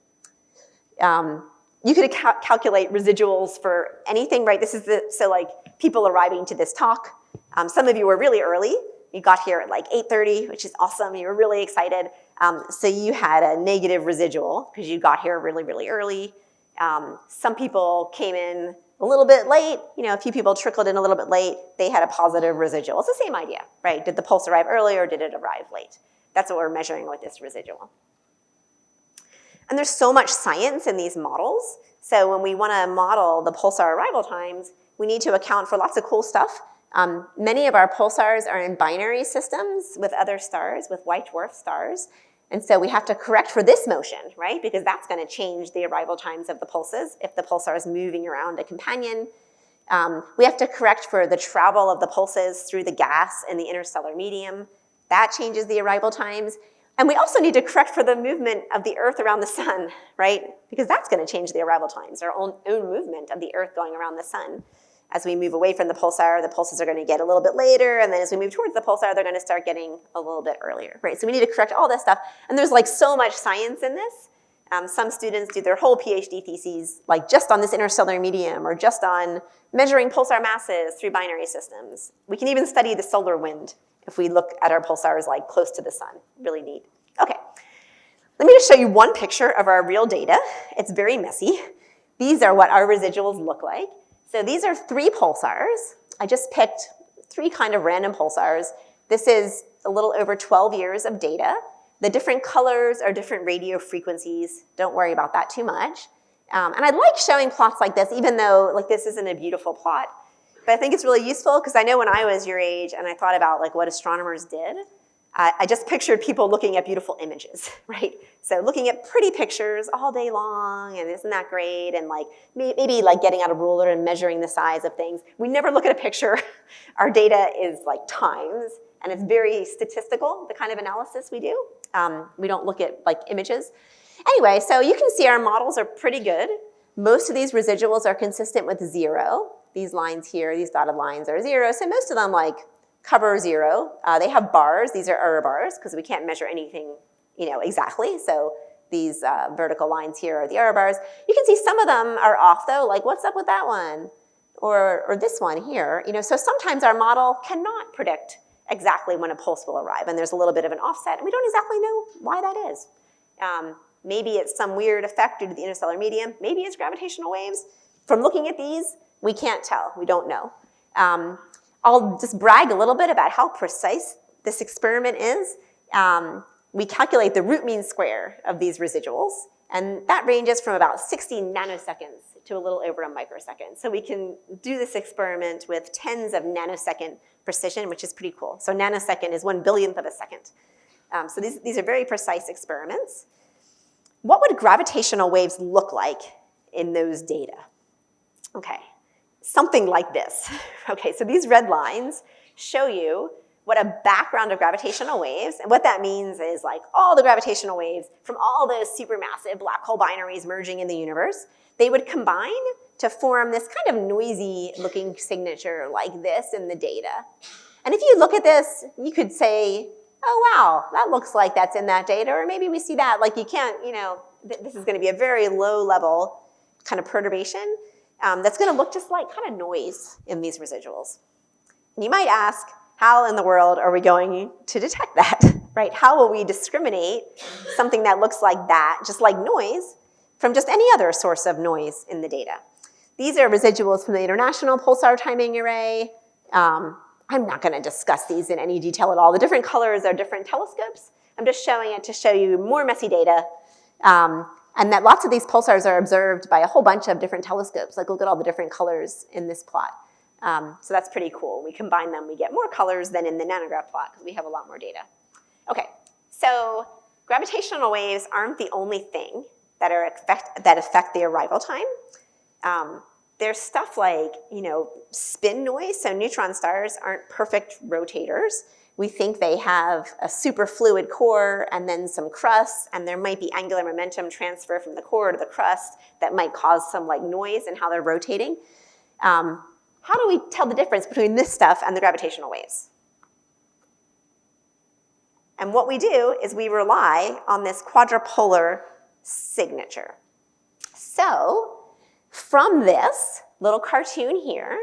You could calculate residuals for anything, right? This is so like people arriving to this talk. Some of you were really early. You got here at like 8:30, which is awesome. You were really excited. So you had a negative residual because you got here really, really early. Some people came in a little bit late. You know, a few people trickled in a little bit late. They had a positive residual. It's the same idea, right? Did the pulse arrive early or did it arrive late? That's what we're measuring with this residual. And there's so much science in these models. So when we want to model the pulsar arrival times, we need to account for lots of cool stuff. Many of our pulsars are in binary systems with other stars, with white dwarf stars. And so we have to correct for this motion, right? Because that's going to change the arrival times of the pulses if the pulsar is moving around a companion. We have to correct for the travel of the pulses through the gas and the interstellar medium. That changes the arrival times. And we also need to correct for the movement of the Earth around the sun, right? Because that's going to change the arrival times, our own movement of the Earth going around the sun. As we move away from the pulses are going to get a little bit later, and then as we move towards the pulsar, they're going to start getting a little bit earlier, right? So we need to correct all this stuff. And there's like so much science in this. Some students do their whole PhD theses like just on this interstellar medium or just on measuring pulsar masses through binary systems. We can even study the solar wind if we look at our pulsars like close to the sun. Really neat. Okay, let me just show you one picture of our real data. It's very messy. These are what our residuals look like. So these are 3 pulsars. I just picked 3 kind of random pulsars. This is a little over 12 years of data. The different colors are different radio frequencies. Don't worry about that too much. And I like showing plots like this, even though like this isn't a beautiful plot. But I think it's really useful because I know when I was your age and I thought about like what astronomers did, I just pictured people looking at beautiful images, right? So looking at pretty pictures all day long, and isn't that great? And like maybe like getting out a ruler and measuring the size of things. We never look at a picture. Our data is like times, and it's very statistical, the kind of analysis we do. We don't look at like images. Anyway, so you can see our models are pretty good. Most of these residuals are consistent with 0. These lines here, these dotted lines are 0. So most of them like cover 0. They have bars. These are error bars because we can't measure anything, exactly. So these vertical lines here are the error bars. You can see some of them are off though. Like what's up with that one? Or this one here. So sometimes our model cannot predict exactly when a pulse will arrive, and there's a little bit of an offset, and we don't exactly know why that is. Maybe it's some weird effect due to the interstellar medium. Maybe it's gravitational waves. From looking at these, we can't tell. We don't know. I'll just brag a little bit about how precise this experiment is. We calculate the root mean square of these residuals, and that ranges from about 60 nanoseconds to a little over a microsecond. So we can do this experiment with tens of nanosecond precision, which is pretty cool. So nanosecond is 1/billionth of a second. So these are very precise experiments. What would gravitational waves look like in those data? Okay, something like this. Okay, so these red lines show you what a background of gravitational waves, and what that means is like all the gravitational waves from all those supermassive black hole binaries merging in the universe, they would combine to form this kind of noisy looking signature like this in the data. And if you look at this, you could say, oh wow, that looks like that's in that data, or maybe we see that, like you can't, this is gonna be a very low level kind of perturbation that's gonna look just like kind of noise in these residuals. And you might ask, how in the world are we going to detect that, right? How will we discriminate something that looks like that, just like noise, from just any other source of noise in the data? These are residuals from the International Pulsar Timing Array. I'm not going to discuss these in any detail at all. The different colors are different telescopes. I'm just showing it to show you more messy data. And that lots of these pulsars are observed by a whole bunch of different telescopes. Like look at all the different colors in this plot. So that's pretty cool. We combine them, we get more colors than in the nanograph plot because we have a lot more data. Okay, so gravitational waves aren't the only thing that affect the arrival time. there's stuff like, spin noise. So neutron stars aren't perfect rotators. We think they have a superfluid core and then some crust, and there might be angular momentum transfer from the core to the crust that might cause some like noise in how they're rotating. How do we tell the difference between this stuff and the gravitational waves? And what we do is we rely on this quadrupolar signature. So from this little cartoon here,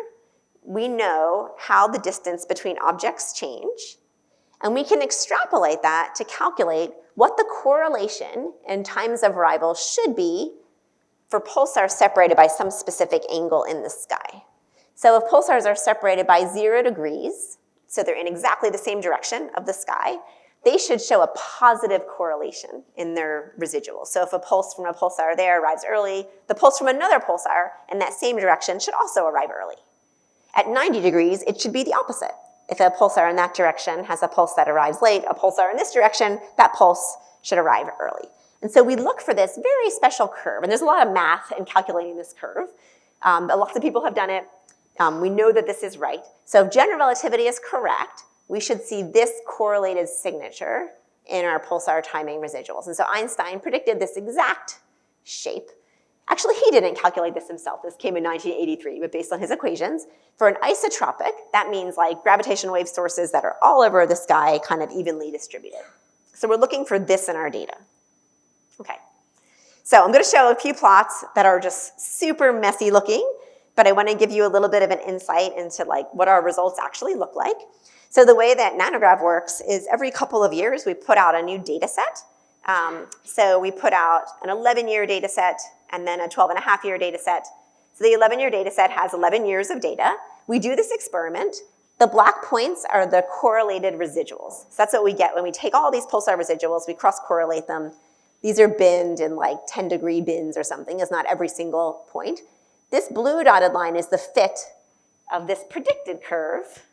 we know how the distance between objects change, and we can extrapolate that to calculate what the correlation in times of arrival should be for pulsars separated by some specific angle in the sky. So if pulsars are separated by 0 degrees, so they're in exactly the same direction of the sky, they should show a positive correlation in their residuals. So if a pulse from a pulsar there arrives early, the pulse from another pulsar in that same direction should also arrive early. At 90 degrees, it should be the opposite. If a pulsar in that direction has a pulse that arrives late, a pulsar in this direction, that pulse should arrive early. And so we look for this very special curve, and there's a lot of math in calculating this curve. Lots of people have done it. We know that this is right. So if general relativity is correct, we should see this correlated signature in our pulsar timing residuals. And so Einstein predicted this exact shape. Actually, he didn't calculate this himself. This came in 1983, but based on his equations. For an isotropic, that means like gravitational wave sources that are all over the sky, kind of evenly distributed. So we're looking for this in our data. Okay. So I'm going to show a few plots that are just super messy looking, but I want to give you a little bit of an insight into like what our results actually look like. So the way that Nanograv works is every couple of years we put out a new data set. So we put out an 11-year data set and then a 12.5-year data set. So the 11-year data set has 11 years of data. We do this experiment. The black points are the correlated residuals. So that's what we get when we take all these pulsar residuals, we cross-correlate them. These are binned in like 10-degree bins or something. It's not every single point. This blue dotted line is the fit of this predicted curve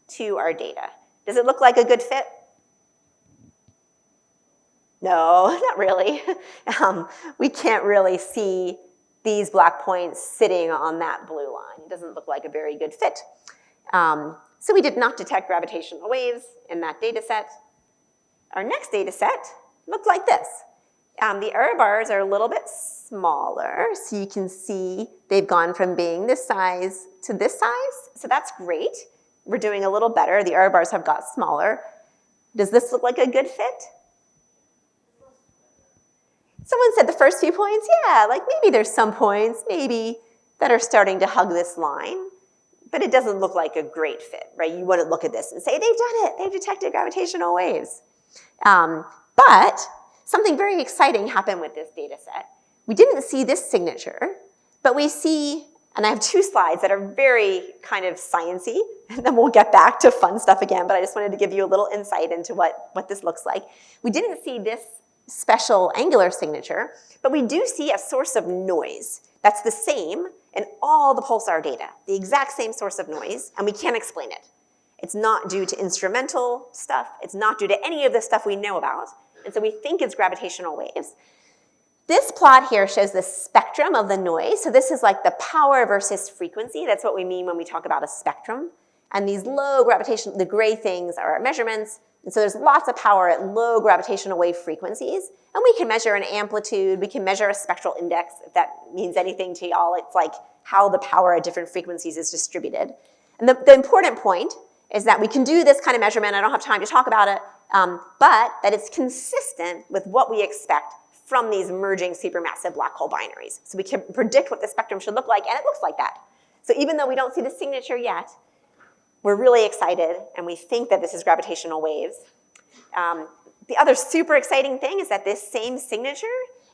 to our data. Does it look like a good fit? No, not really. We can't really see these black points sitting on that blue line. It doesn't look like a very good fit. So we did not detect gravitational waves in that data set. Our next data set looked like this. The error bars are a little bit smaller, so you can see they've gone from being this size to this size. So that's great. We're doing a little better. The error bars have got smaller. Does this look like a good fit? Someone said the first few points, yeah, like maybe there's some points, maybe, that are starting to hug this line, but it doesn't look like a great fit, right? You wouldn't look at this and say, they've done it, they've detected gravitational waves. But something very exciting happened with this data set. We didn't see this signature, but we see, and I have two slides that are very kind of sciencey, and then we'll get back to fun stuff again, but I just wanted to give you a little insight into what this looks like. We didn't see this special angular signature, but we do see a source of noise that's the same in all the pulsar data, the exact same source of noise, and we can't explain it. It's not due to instrumental stuff. It's not due to any of the stuff we know about, and so we think it's gravitational waves. This plot here shows the spectrum of the noise. So this is like the power versus frequency. That's what we mean when we talk about a spectrum. And these low gravitational, the gray things are our measurements. And so there's lots of power at low gravitational wave frequencies. And we can measure an amplitude. We can measure a spectral index, if that means anything to y'all. It's like how the power at different frequencies is distributed. And the important point is that we can do this kind of measurement. I don't have time to talk about it. But that it's consistent with what we expect from these merging supermassive black hole binaries. So we can predict what the spectrum should look like, and it looks like that. So even though we don't see the signature yet, we're really excited, and we think that this is gravitational waves. The other super exciting thing is that this same signature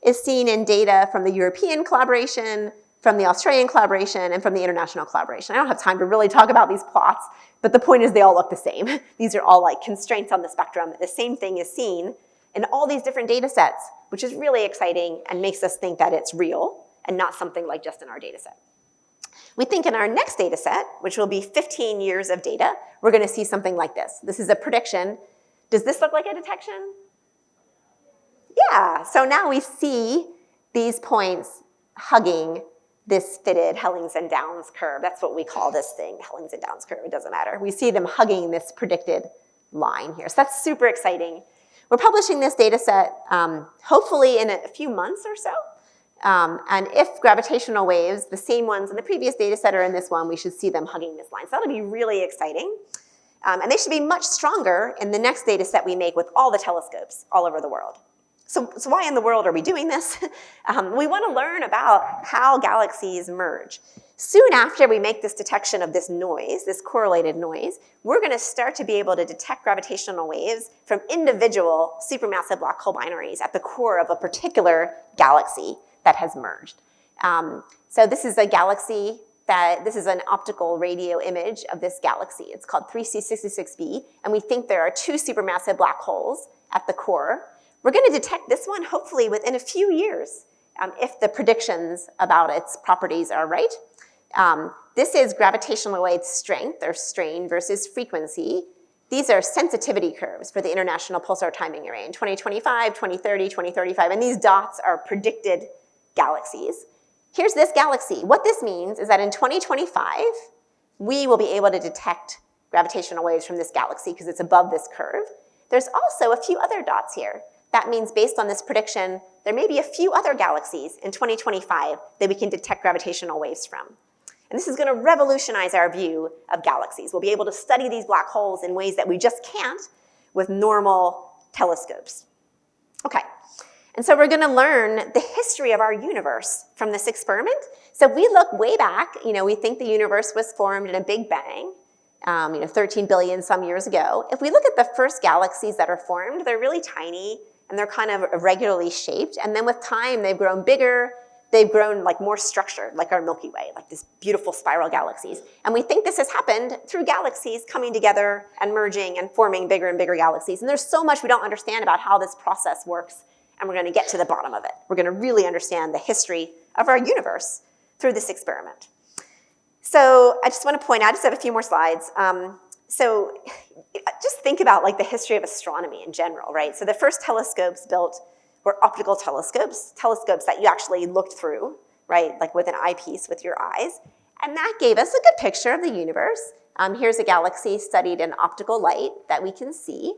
is seen in data from the European collaboration, from the Australian collaboration, and from the international collaboration. I don't have time to really talk about these plots, but the point is they all look the same. These are all like constraints on the spectrum. The same thing is seen in all these different data sets, which is really exciting and makes us think that it's real and not something like just in our data set. We think in our next data set, which will be 15 years of data, we're going to see something like this. This is a prediction. Does this look like a detection? Yeah, so now we see these points hugging this fitted Hellings and Downs curve. That's what we call this thing, Hellings and Downs curve. It doesn't matter. We see them hugging this predicted line here. So that's super exciting. We're publishing this data set hopefully in a few months or so. And if gravitational waves, the same ones in the previous data set are in this one, we should see them hugging this line. So that'll be really exciting. And they should be much stronger in the next data set we make with all the telescopes all over the world. So why in the world are we doing this? We want to learn about how galaxies merge. Soon after we make this detection of this noise, this correlated noise, we're going to start to be able to detect gravitational waves from individual supermassive black hole binaries at the core of a particular galaxy that has merged. So this is a galaxy this is an optical radio image of this galaxy. It's called 3C66b, and we think there are two supermassive black holes at the core. We're going to detect this one hopefully within a few years if the predictions about its properties are right. This is gravitational wave strength or strain versus frequency. These are sensitivity curves for the International Pulsar Timing Array in 2025, 2030, 2035, and these dots are predicted galaxies. Here's this galaxy. What this means is that in 2025, we will be able to detect gravitational waves from this galaxy because it's above this curve. There's also a few other dots here. That means based on this prediction, there may be a few other galaxies in 2025 that we can detect gravitational waves from. And this is going to revolutionize our view of galaxies. We'll be able to study these black holes in ways that we just can't with normal telescopes. Okay. And so we're going to learn the history of our universe from this experiment. So if we look way back, we think the universe was formed in a big bang, 13 billion some years ago. If we look at the first galaxies that are formed, they're really tiny and they're kind of irregularly shaped. And then with time, they've grown bigger. They've grown like more structured, like our Milky Way, like this beautiful spiral galaxies. And we think this has happened through galaxies coming together and merging and forming bigger and bigger galaxies. And there's so much we don't understand about how this process works. And we're going to get to the bottom of it. We're going to really understand the history of our universe through this experiment. So I just want to point out, I just have a few more slides. So just think about like the history of astronomy in general, right? So the first telescopes built were optical telescopes that you actually looked through, right? Like with an eyepiece with your eyes. And that gave us a good picture of the universe. Here's a galaxy studied in optical light that we can see.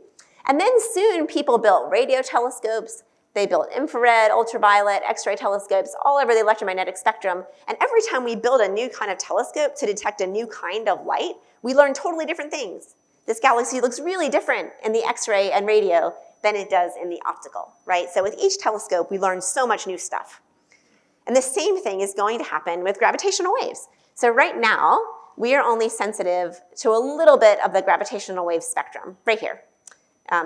And then soon people built radio telescopes. They built infrared, ultraviolet, X-ray telescopes all over the electromagnetic spectrum. And every time we build a new kind of telescope to detect a new kind of light, we learn totally different things. This galaxy looks really different in the X-ray and radio than it does in the optical, right? So with each telescope, we learn so much new stuff. And the same thing is going to happen with gravitational waves. So right now, we are only sensitive to a little bit of the gravitational wave spectrum, right here.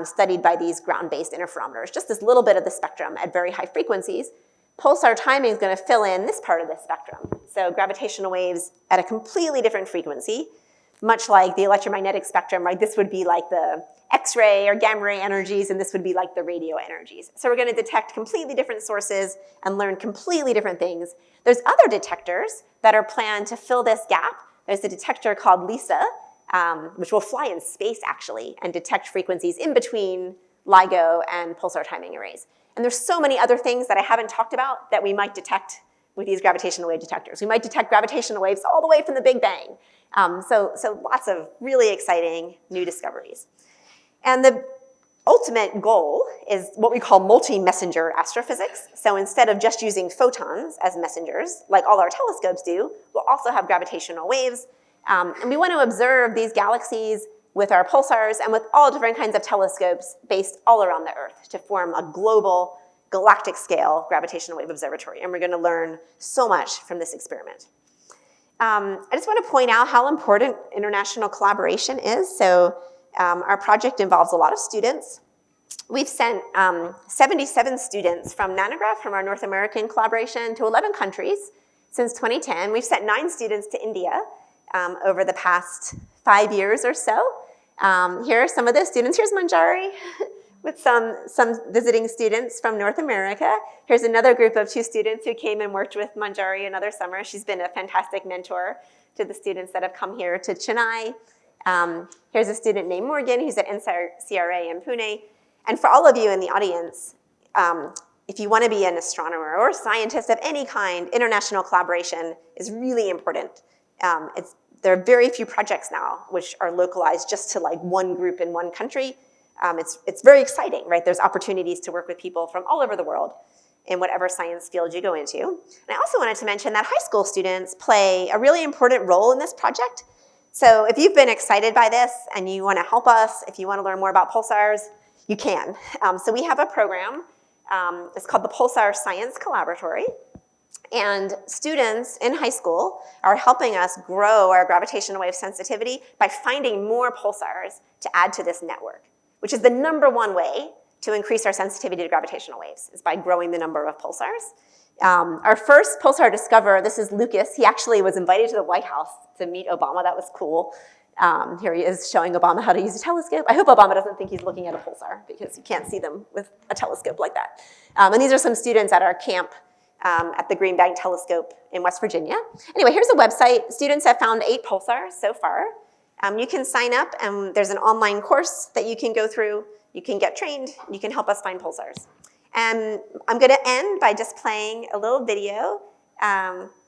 Studied by these ground-based interferometers, just this little bit of the spectrum at very high frequencies. Pulsar timing is going to fill in this part of the spectrum. So gravitational waves at a completely different frequency, much like the electromagnetic spectrum, right? This would be like the X-ray or gamma ray energies, and this would be like the radio energies. So we're going to detect completely different sources and learn completely different things. There's other detectors that are planned to fill this gap. There's a detector called LISA, which will fly in space, actually, and detect frequencies in between LIGO and pulsar timing arrays. And there's so many other things that I haven't talked about that we might detect with these gravitational wave detectors. We might detect gravitational waves all the way from the Big Bang. So lots of really exciting new discoveries. And the ultimate goal is what we call multi-messenger astrophysics. So instead of just using photons as messengers, like all our telescopes do, we'll also have gravitational waves. And we want to observe these galaxies with our pulsars and with all different kinds of telescopes based all around the Earth to form a global, galactic scale gravitational wave observatory. And we're going to learn so much from this experiment. I just want to point out how important international collaboration is. So our project involves a lot of students. We've sent 77 students from Nanograph, from our North American collaboration, to 11 countries since 2010. We've sent 9 students to India over the past 5 years or so. Here are some of those students. Here's Manjari with some visiting students from North America. Here's another group of 2 students who came and worked with Manjari another summer. She's been a fantastic mentor to the students that have come here to Chennai. Here's a student named Morgan who's at NCRA in Pune. And for all of you in the audience, if you want to be an astronomer or a scientist of any kind, international collaboration is really important. There are very few projects now which are localized just to like one group in one country. It's very exciting, right? There's opportunities to work with people from all over the world in whatever science field you go into. And I also wanted to mention that high school students play a really important role in this project. So if you've been excited by this and you want to help us, if you want to learn more about pulsars, you can. So we have a program. It's called the Pulsar Science Collaboratory. And students in high school are helping us grow our gravitational wave sensitivity by finding more pulsars to add to this network, which is the #1 way to increase our sensitivity to gravitational waves, is by growing the number of pulsars. Our first pulsar discoverer, this is Lucas. He actually was invited to the White House to meet Obama. That was cool. Here he is showing Obama how to use a telescope. I hope Obama doesn't think he's looking at a pulsar, because you can't see them with a telescope like that. And these are some students at our camp at the Green Bank Telescope in West Virginia. Anyway, here's a website. Students have found 8 pulsars so far. You can sign up, and there's an online course that you can go through. You can get trained. You can help us find pulsars. And I'm going to end by just playing a little video.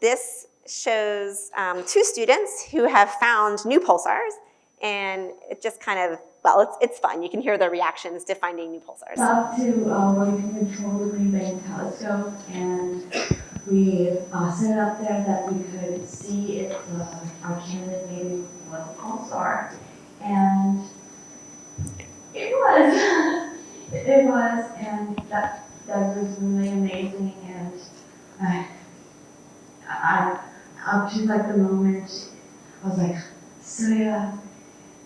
This shows 2 students who have found new pulsars, and it just kind of, well, it's fun. You can hear their reactions to finding new pulsars. Up to where we can control the Green Bank telescope, and we set it up there that we could see if our candidate maybe was a pulsar, and it was. It was, and that was really amazing, and I up to like the moment, I was like, so yeah,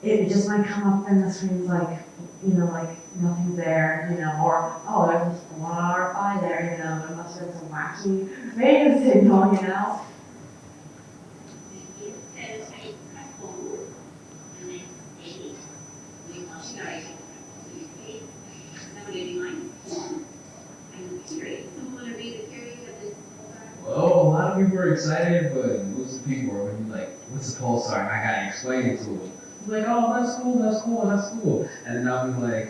it just might come up and the screen's like, like nothing's there, or, oh, there's this 1R5 there, there must have been some wacky radio signal, Well, a lot of people are excited, but most of the people are really like, what's a pulsar? And I gotta explain it to them. Like, oh, that's cool. And then I'll be like,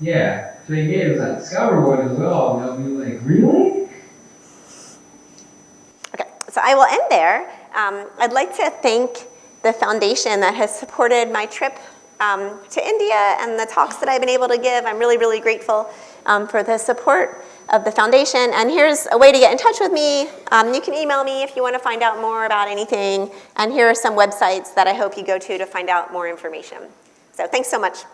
yeah, thing is, I discovered one as well. And they'll be like, really? Okay, so I will end there. I'd like to thank the foundation that has supported my trip to India and the talks that I've been able to give. I'm really, really grateful for the support of the foundation. And here's a way to get in touch with me. You can email me if you want to find out more about anything. And here are some websites that I hope you go to find out more information. So thanks so much.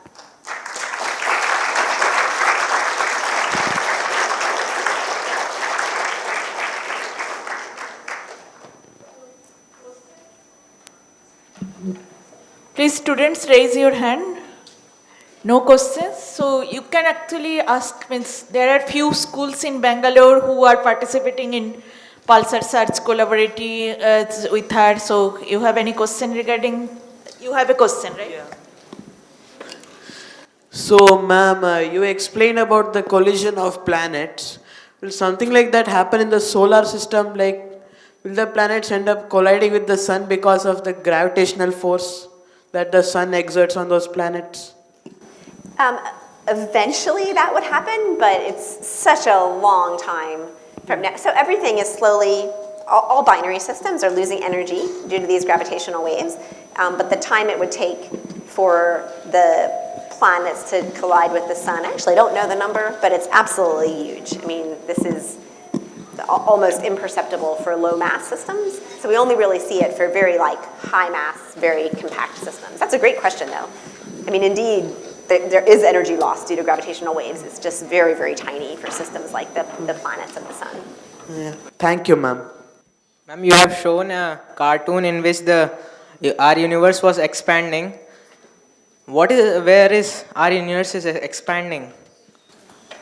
Please, students, raise your hand. No questions. So you can actually ask, means there are few schools in Bangalore who are participating in Pulsar Search collaborative with her. So you have any question regarding, you have a question, right? Yeah. So, ma'am, you explained about the collision of planets. Will something like that happen in the solar system? Like, will the planets end up colliding with the sun because of the gravitational force that the sun exerts on those planets? Eventually that would happen, but it's such a long time from now. So everything is slowly, all binary systems are losing energy due to these gravitational waves, but the time it would take for the planets to collide with the sun, I actually don't know the number, but it's absolutely huge. I mean, this is almost imperceptible for low mass systems, so we only really see it for very high mass, very compact systems. That's a great question though. I mean, indeed, there is energy loss due to gravitational waves. It's just very, very tiny for systems like the planets and the sun. Yeah. Thank you, ma'am. Ma'am, you have shown a cartoon in which our universe was expanding. Where is our universe is expanding?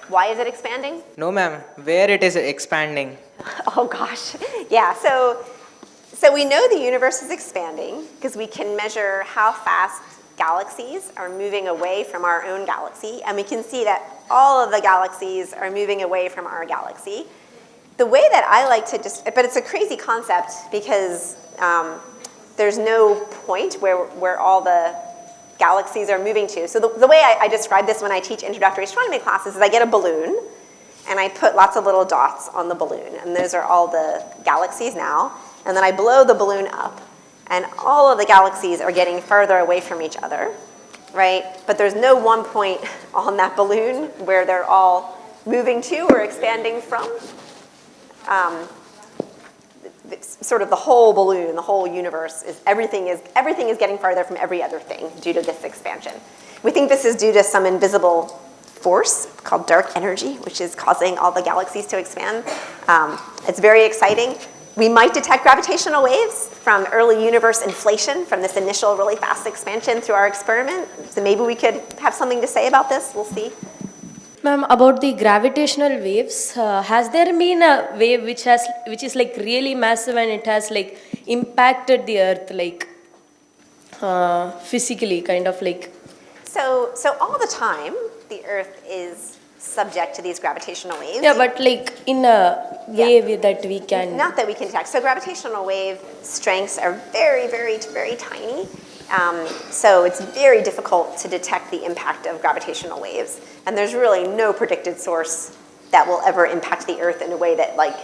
Why is it expanding? No, ma'am. Where it is expanding? Oh gosh, yeah. So we know the universe is expanding because we can measure how fast galaxies are moving away from our own galaxy, and we can see that all of the galaxies are moving away from our galaxy. The way that I like to but it's a crazy concept because there's no point where all the galaxies are moving to. So the way I describe this when I teach introductory astronomy classes is I get a balloon, and I put lots of little dots on the balloon, and those are all the galaxies now. And then I blow the balloon up, and all of the galaxies are getting further away from each other, right? But there's no one point on that balloon where they're all moving to or expanding from. Sort of the whole balloon, the whole universe, everything is getting farther from every other thing due to this expansion. We think this is due to some invisible force called dark energy, which is causing all the galaxies to expand. It's very exciting. We might detect gravitational waves from early universe inflation, from this initial really fast expansion through our experiment. So maybe we could have something to say about this. We'll see. Ma'am, about the gravitational waves, has there been a wave which is like really massive and it has like impacted the Earth like physically, kind of like? So all the time, the Earth is subject to these gravitational waves. Yeah, but like in a way that we can. Not that we can detect. So gravitational wave strengths are very, very, very tiny. So it's very difficult to detect the impact of gravitational waves. And there's really no predicted source that will ever impact the Earth in a way that like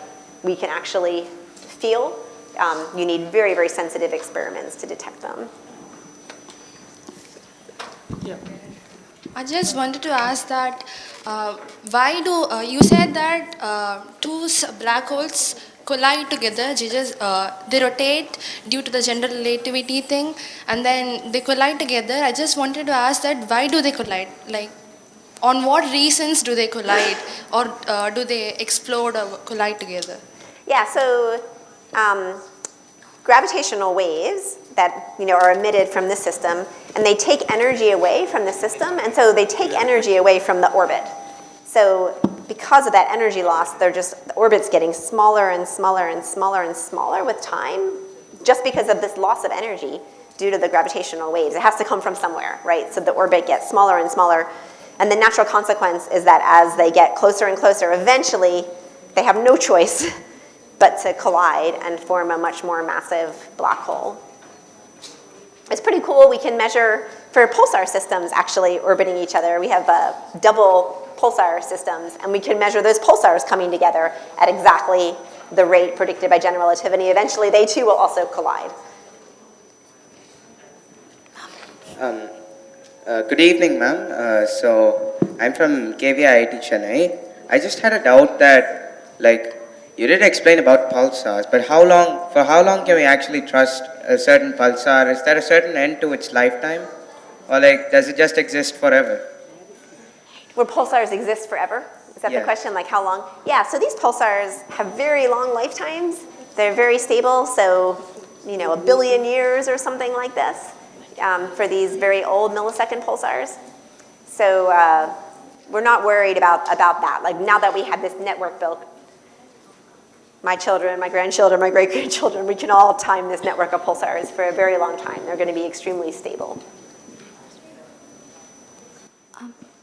we can actually feel. You need very, very sensitive experiments to detect them. Yeah. I just wanted to ask that why do you said that two black holes collide together? They rotate due to the general relativity thing, and then they collide together. I just wanted to ask that why do they collide? Like, on what reasons do they collide, or do they explode or collide together? Yeah. So gravitational waves that are emitted from the system, and they take energy away from the system, and so they take energy away from the orbit. So because of that energy loss, the orbit's getting smaller and smaller and smaller and smaller with time, just because of this loss of energy due to the gravitational waves. It has to come from somewhere, right? So the orbit gets smaller and smaller, and the natural consequence is that as they get closer and closer, eventually they have no choice but to collide and form a much more massive black hole. It's pretty cool. We can measure for pulsar systems actually orbiting each other. We have double pulsar systems, and we can measure those pulsars coming together at exactly the rate predicted by general relativity. Eventually, they too will also collide. Good evening, ma'am. So I'm from KVIIT Chennai. I just had a doubt that, like, you did explain about pulsars, but for how long can we actually trust a certain pulsar? Is there a certain end to its lifetime? Or like, does it just exist forever? Will pulsars exist forever? Is that the question? Like how long? Yeah, so these pulsars have very long lifetimes. They're very stable, so, 1 billion years or something like this for these very old millisecond pulsars. So we're not worried about that. Like now that we have this network built, my children, my grandchildren, my great-grandchildren, we can all time this network of pulsars for a very long time. They're going to be extremely stable.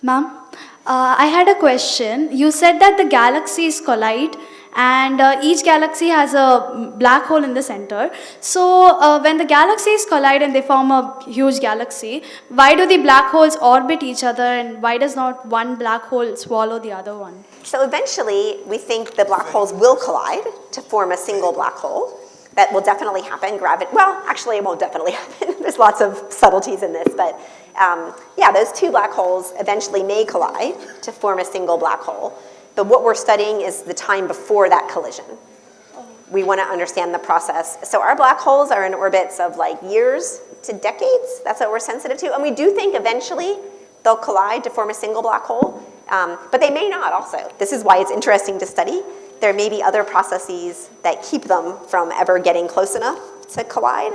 Ma'am, I had a question. You said that the galaxies collide and each galaxy has a black hole in the center. So when the galaxies collide and they form a huge galaxy, why do the black holes orbit each other, and why does not one black hole swallow the other one? So eventually, we think the black holes will collide to form a single black hole. That will definitely happen. Well, actually, it won't definitely happen. There's lots of subtleties in this, but yeah, those two black holes eventually may collide to form a single black hole. But what we're studying is the time before that collision. We want to understand the process. So our black holes are in orbits of like years to decades. That's what we're sensitive to. And we do think eventually they'll collide to form a single black hole. But they may not also. This is why it's interesting to study. There may be other processes that keep them from ever getting close enough to collide.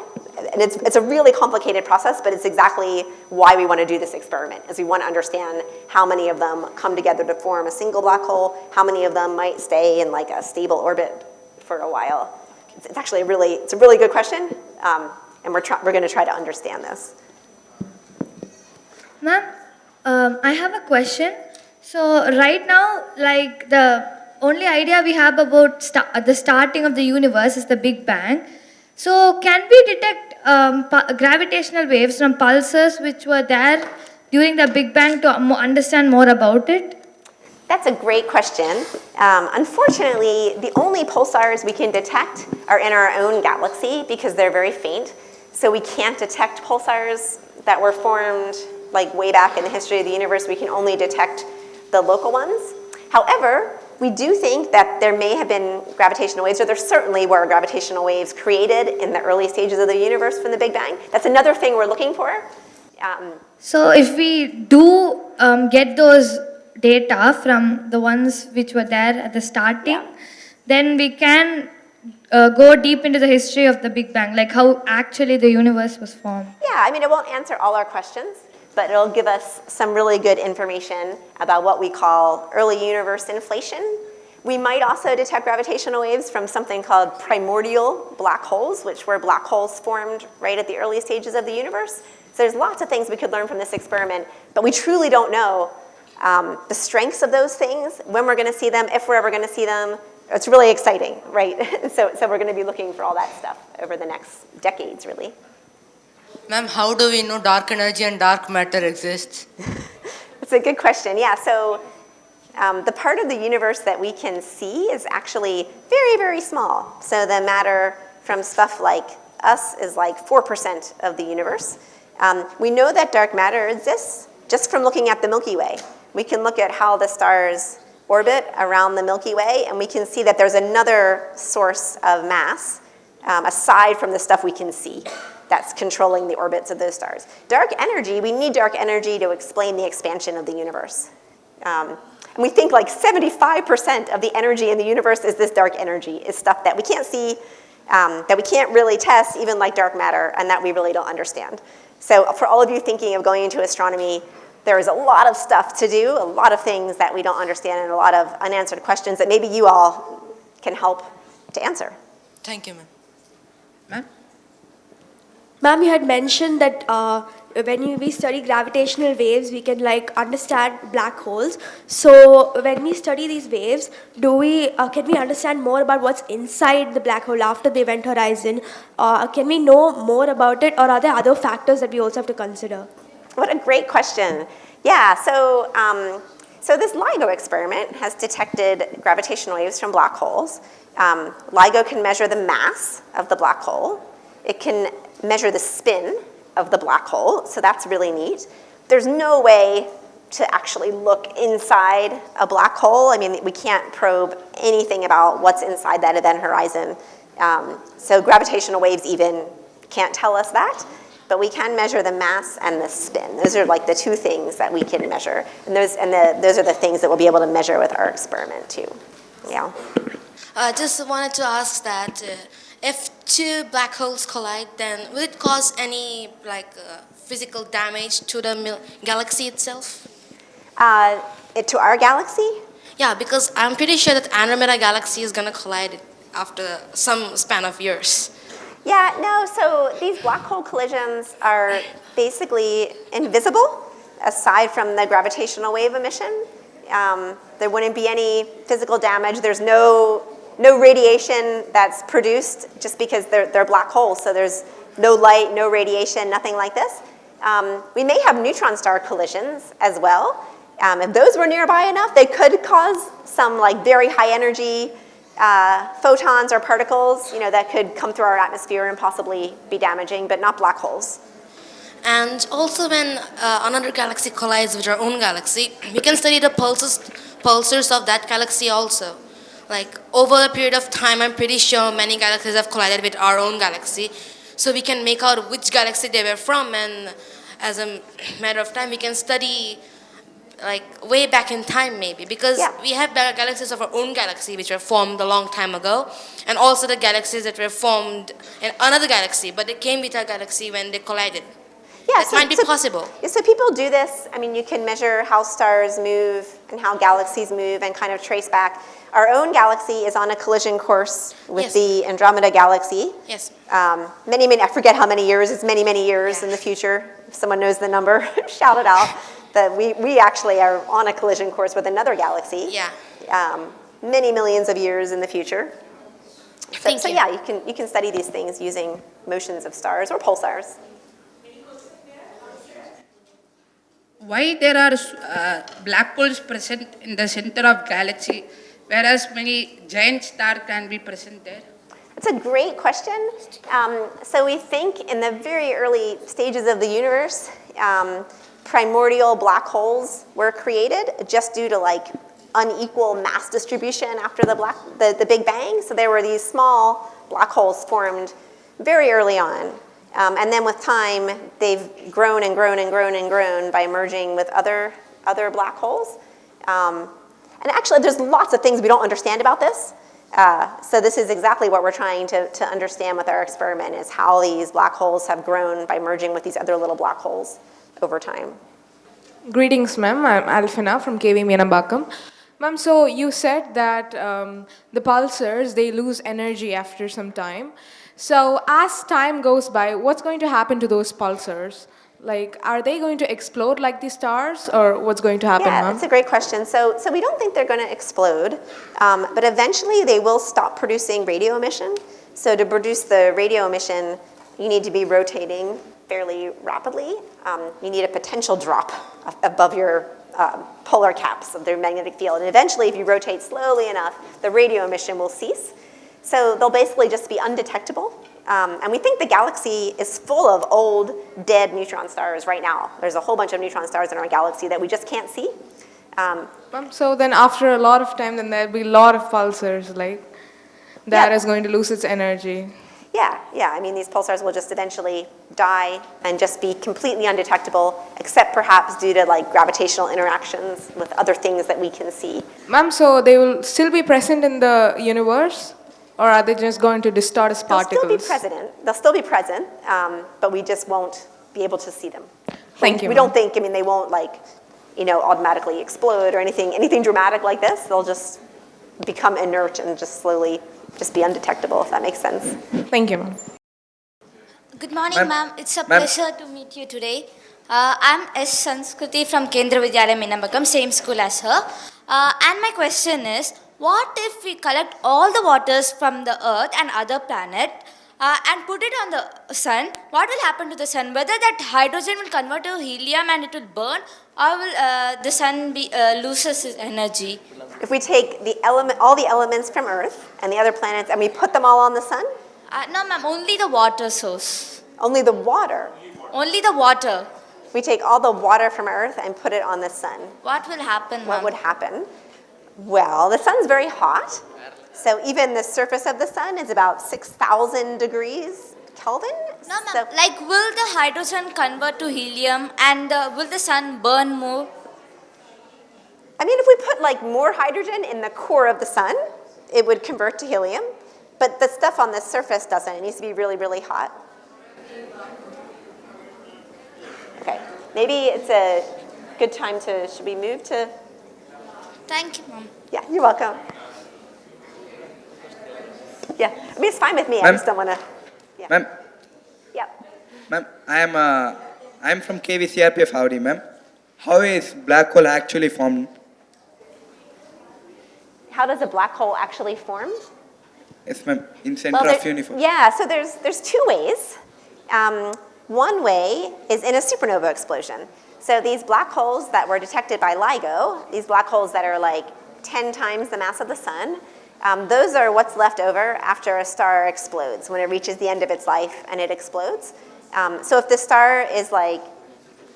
And it's a really complicated process, but it's exactly why we want to do this experiment, is we want to understand how many of them come together to form a single black hole, how many of them might stay in like a stable orbit for a while. It's actually a really good question, and we're going to try to understand this. Ma'am, I have a question. So right now, like the only idea we have about the starting of the universe is the Big Bang. So can we detect gravitational waves from pulsars which were there during the Big Bang to understand more about it? That's a great question. Unfortunately, the only pulsars we can detect are in our own galaxy because they're very faint. So we can't detect pulsars that were formed like way back in the history of the universe. We can only detect the local ones. However, we do think that there may have been gravitational waves, or there certainly were gravitational waves created in the early stages of the universe from the Big Bang. That's another thing we're looking for. So if we do get those data from the ones which were there at the starting, then we can go deep into the history of the Big Bang, like how actually the universe was formed. Yeah, I mean, it won't answer all our questions, but it'll give us some really good information about what we call early universe inflation. We might also detect gravitational waves from something called primordial black holes, which were black holes formed right at the early stages of the universe. So there's lots of things we could learn from this experiment, but we truly don't know the strengths of those things, when we're going to see them, if we're ever going to see them. It's really exciting, right? So we're going to be looking for all that stuff over the next decades, really. Ma'am, how do we know dark energy and dark matter exists? That's a good question. Yeah, so the part of the universe that we can see is actually very, very small. So the matter from stuff like us is like 4% of the universe. We know that dark matter exists just from looking at the Milky Way. We can look at how the stars orbit around the Milky Way, and we can see that there's another source of mass aside from the stuff we can see that's controlling the orbits of those stars. Dark energy, we need dark energy to explain the expansion of the universe. And we think like 75% of the energy in the universe is this dark energy, is stuff that we can't see, that we can't really test, even like dark matter, and that we really don't understand. So for all of you thinking of going into astronomy, there is a lot of stuff to do, a lot of things that we don't understand, and a lot of unanswered questions that maybe you all can help to answer. Thank you, ma'am. Ma'am, you had mentioned that when we study gravitational waves, we can like understand black holes. So when we study these waves, can we understand more about what's inside the black hole after the event horizon? Can we know more about it, or are there other factors that we also have to consider? What a great question. Yeah, so this LIGO experiment has detected gravitational waves from black holes. LIGO can measure the mass of the black hole. It can measure the spin of the black hole, so that's really neat. There's no way to actually look inside a black hole. I mean, we can't probe anything about what's inside that event horizon. So gravitational waves even can't tell us that, but we can measure the mass and the spin. Those are like the two things that we can measure, and those are the things that we'll be able to measure with our experiment too. Yeah. I just wanted to ask that if two black holes collide, then will it cause any physical damage to the galaxy itself? To our galaxy? Yeah, because I'm pretty sure that Andromeda galaxy is going to collide after some span of years. Yeah, no, so these black hole collisions are basically invisible aside from the gravitational wave emission. There wouldn't be any physical damage. There's no radiation that's produced just because they're black holes, so there's no light, no radiation, nothing like this. We may have neutron star collisions as well. If those were nearby enough, they could cause some like very high energy photons or particles, that could come through our atmosphere and possibly be damaging, but not black holes. And also when another galaxy collides with our own galaxy, we can study the pulsars of that galaxy also. Like over a period of time, I'm pretty sure many galaxies have collided with our own galaxy. So we can make out which galaxy they were from, and as a matter of time, we can study like way back in time maybe, because we have galaxies of our own galaxy which were formed a long time ago, and also the galaxies that were formed in another galaxy, but they came with our galaxy when they collided. Yeah, that might be possible. So people do this. I mean, you can measure how stars move and how galaxies move and kind of trace back. Our own galaxy is on a collision course with the Andromeda galaxy. Yes. I forget how many years. It's many, many years in the future. If someone knows the number, shout it out. But we actually are on a collision course with another galaxy. Yeah. Many millions of years in the future. Thank you. Yeah, you can study these things using motions of stars or pulsars. why there are black holes present in the center of galaxy, whereas many giant stars can be present there? It's a great question. So we think in the very early stages of the universe, primordial black holes were created just due to like unequal mass distribution after the Big Bang. So there were these small black holes formed very early on. And then with time, they've grown and grown and grown and grown by merging with other black holes. And actually, there's lots of things we don't understand about this. So this is exactly what we're trying to understand with our experiment, is how these black holes have grown by merging with these other little black holes over time. Greetings, ma'am. I'm Alfina from KV Meenambakam. Ma'am, so you said that the pulsars, they lose energy after some time. So as time goes by, what's going to happen to those pulsars? Like, are they going to explode like the stars, or what's going to happen, Yeah, ma'am? that's a great question. So we don't think they're going to explode, but eventually they will stop producing radio emission. So to produce the radio emission, you need to be rotating fairly rapidly. You need a potential drop above your polar caps of their magnetic field. And eventually, if you rotate slowly enough, the radio emission will cease. So they'll basically just be undetectable. And we think the galaxy is full of old, dead neutron stars right now. There's a whole bunch of neutron stars in our galaxy that we just can't see. So then after a lot of time, then there'll be a lot of pulsars, like, that is going to lose its energy. Yeah. I mean, these pulsars will just eventually die and just be completely undetectable, except perhaps due to like gravitational interactions with other things that we can see. Ma'am, so they will still be present in the universe, or are they just going to distort as particles? They'll still be present, but we just won't be able to see them. Thank you. We don't think, they won't automatically explode or anything dramatic like this. They'll just become inert and just slowly just be undetectable, if that makes sense. Thank you, ma'am. Good morning, ma'am. It's a pleasure to meet you today. I'm S. Sanskriti from Kendra Vidyalaya Meenambakam, same school as her. And my question is, what if we collect all the waters from the Earth and other planet and put it on the sun? What will happen to the sun? Whether that hydrogen will convert to helium and it will burn, or will the sun loses its energy? If we take all the elements from Earth and the other planets and we put them all on the sun? No, ma'am, only the water source. Only the water? Only the water. We take all the water from Earth and put it on the sun. What will happen, ma'am? What would happen? Well, the sun's very hot. So even the surface of the sun is about 6,000 degrees Kelvin. No, ma'am. Like, will the hydrogen convert to helium and will the sun burn more? I mean, if we put more hydrogen in the core of the sun, it would convert to helium. But the stuff on the surface doesn't. It needs to be really, really hot. Okay, maybe it's a good time should we move to? Thank you, ma'am. Yeah, you're welcome. Yeah, I mean, it's fine with me. I just don't want to. Yeah. Ma'am. Yeah. Ma'am, I'm from KVCRPF Howdy, ma'am. How is black hole actually formed? How does a black hole actually form? Yes, ma'am. In center of universe. Yeah, so there's two ways. One way is in a supernova explosion. So these black holes that were detected by LIGO, these black holes that are 10 times the mass of the sun, those are what's left over after a star explodes, when it reaches the end of its life and it explodes. So if the star is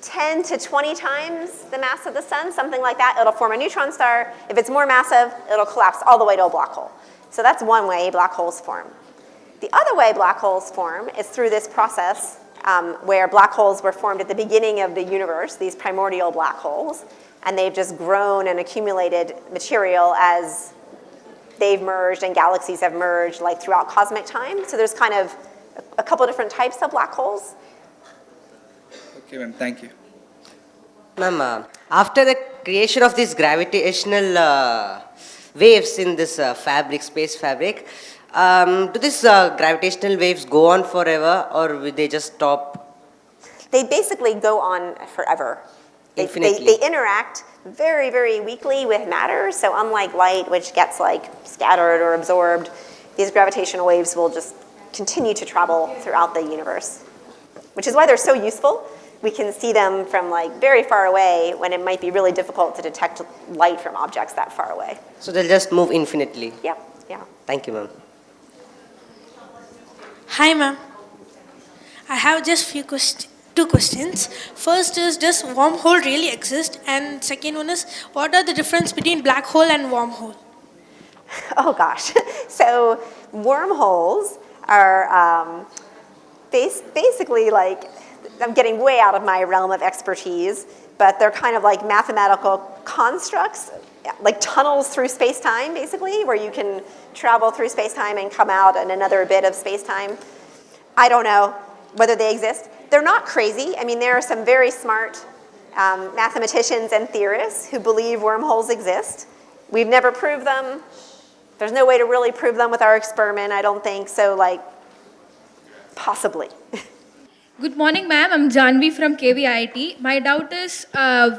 10 to 20 times the mass of the sun, something like that, it'll form a neutron star. If it's more massive, it'll collapse all the way to a black hole. So that's one way black holes form. The other way black holes form is through this process where black holes were formed at the beginning of the universe, these primordial black holes, and they've just grown and accumulated material as they've merged and galaxies have merged throughout cosmic time. So there's kind of a couple different types of black holes. Okay, ma'am, thank you. Ma'am, after the creation of these gravitational waves in this space fabric, do these gravitational waves go on forever, or will they just stop? They basically go on forever. Infinitely. They interact very, very weakly with matter. So unlike light, which gets scattered or absorbed, these gravitational waves will just continue to travel throughout the universe, which is why they're so useful. we can see them from like very far away when it might be really difficult to detect light from objects that far away. So they'll just move infinitely. Yep, yeah. Thank you, ma'am. Hi, ma'am. I have just two questions. First is, does wormhole really exist? And second one is, what are the difference between black hole and wormhole? Oh gosh. So wormholes are basically like, I'm getting way out of my realm of expertise, but they're kind of like mathematical constructs, like tunnels through space-time, basically, where you can travel through space-time and come out in another bit of space-time. I don't know whether they exist. They're not crazy. I mean, there are some very smart mathematicians and theorists who believe wormholes exist. We've never proved them. There's no way to really prove them with our experiment, I don't think, so like, possibly. Good morning, ma'am. I'm Janvi from KVIT. My doubt is,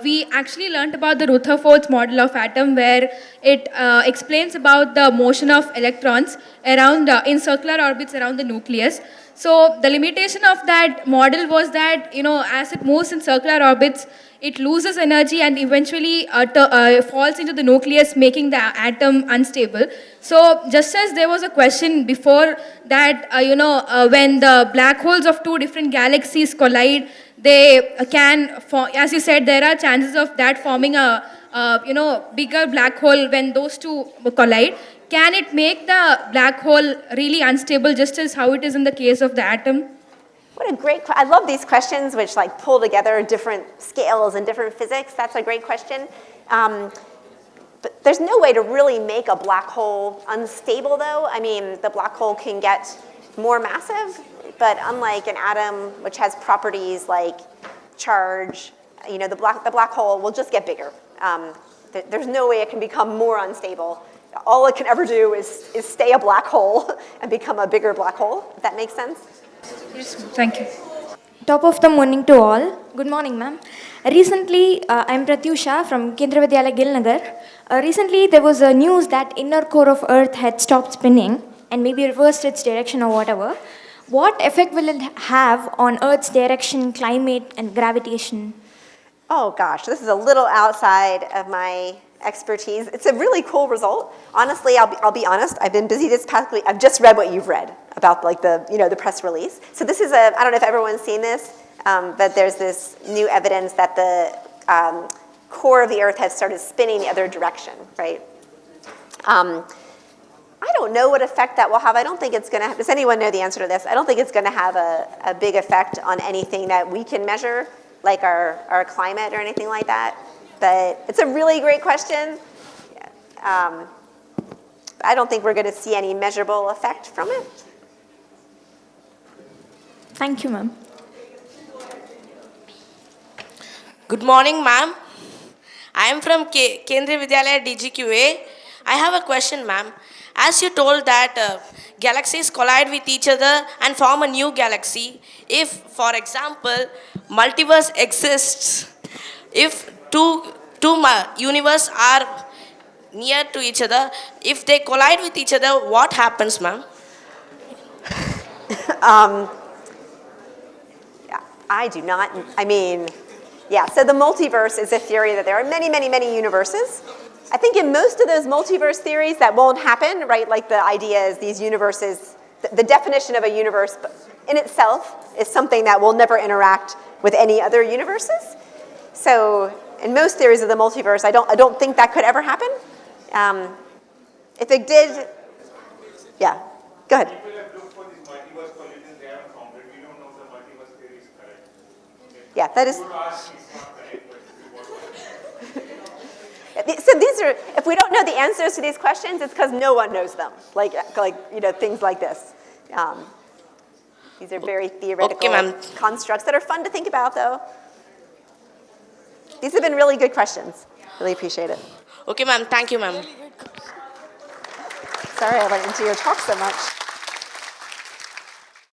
we actually learned about the Rutherford's model of atom, where it explains about the motion of electrons around in circular orbits around the nucleus. So the limitation of that model was that, as it moves in circular orbits, it loses energy and eventually falls into the nucleus, making the atom unstable. So just as there was a question before that, when the black holes of two different galaxies collide, they can, as you said, there are chances of that forming a bigger black hole when those two collide. Can it make the black hole really unstable, just as how it is in the case of the atom? What a great, I love these questions which like pull together different scales and different physics. That's a great question. But there's no way to really make a black hole unstable though. I mean, the black hole can get more massive, but unlike an atom which has properties like charge, the black hole will just get bigger. There's no way it can become more unstable. All it can ever do is stay a black hole and become a bigger black hole, if that makes sense. Yes, thank you. Top of the morning to all. Good morning, ma'am. Recently, I'm Pratyusha from Kendra Vidyalaya Gilnagar. Recently, there was a news that inner core of Earth had stopped spinning and maybe reversed its direction or whatever. What effect will it have on Earth's direction, climate, and gravitation? Oh gosh, this is a little outside of my expertise. It's a really cool result. Honestly, I'll be honest. I've been busy this past week. I've just read what you've read about like the press release. So this is I don't know if everyone's seen this, but there's this new evidence that the core of the Earth has started spinning the other direction, right? I don't know what effect that will have. I don't think it's going to have, does anyone know the answer to this? I don't think it's going to have a big effect on anything that we can measure, like our climate or anything like that. But it's a really great question. I don't think we're going to see any measurable effect from it. Thank you, ma'am. Good morning, ma'am. I am from Kendra Vidyalaya DGQA. I have a question, ma'am. As you told that galaxies collide with each other and form a new galaxy, if, for example, multiverse exists, if two universes are near to each other, if they collide with each other, what happens, ma'am? I do not, so the multiverse is a theory that there are many, many, many universes. I think in most of those multiverse theories that won't happen, right? Like the idea is these universes, the definition of a universe in itself is something that will never interact with any other universes. So in most theories of the multiverse, I don't think that could ever happen. If it did, yeah, go ahead. Yeah, that is. So these are, if we don't know the answers to these questions, it's because no one knows them. Like things like this. These are very theoretical constructs that are fun to think about, though. These have been really good questions. Really appreciate it. Okay, ma'am. Thank you, ma'am. Sorry I went into your talk so much.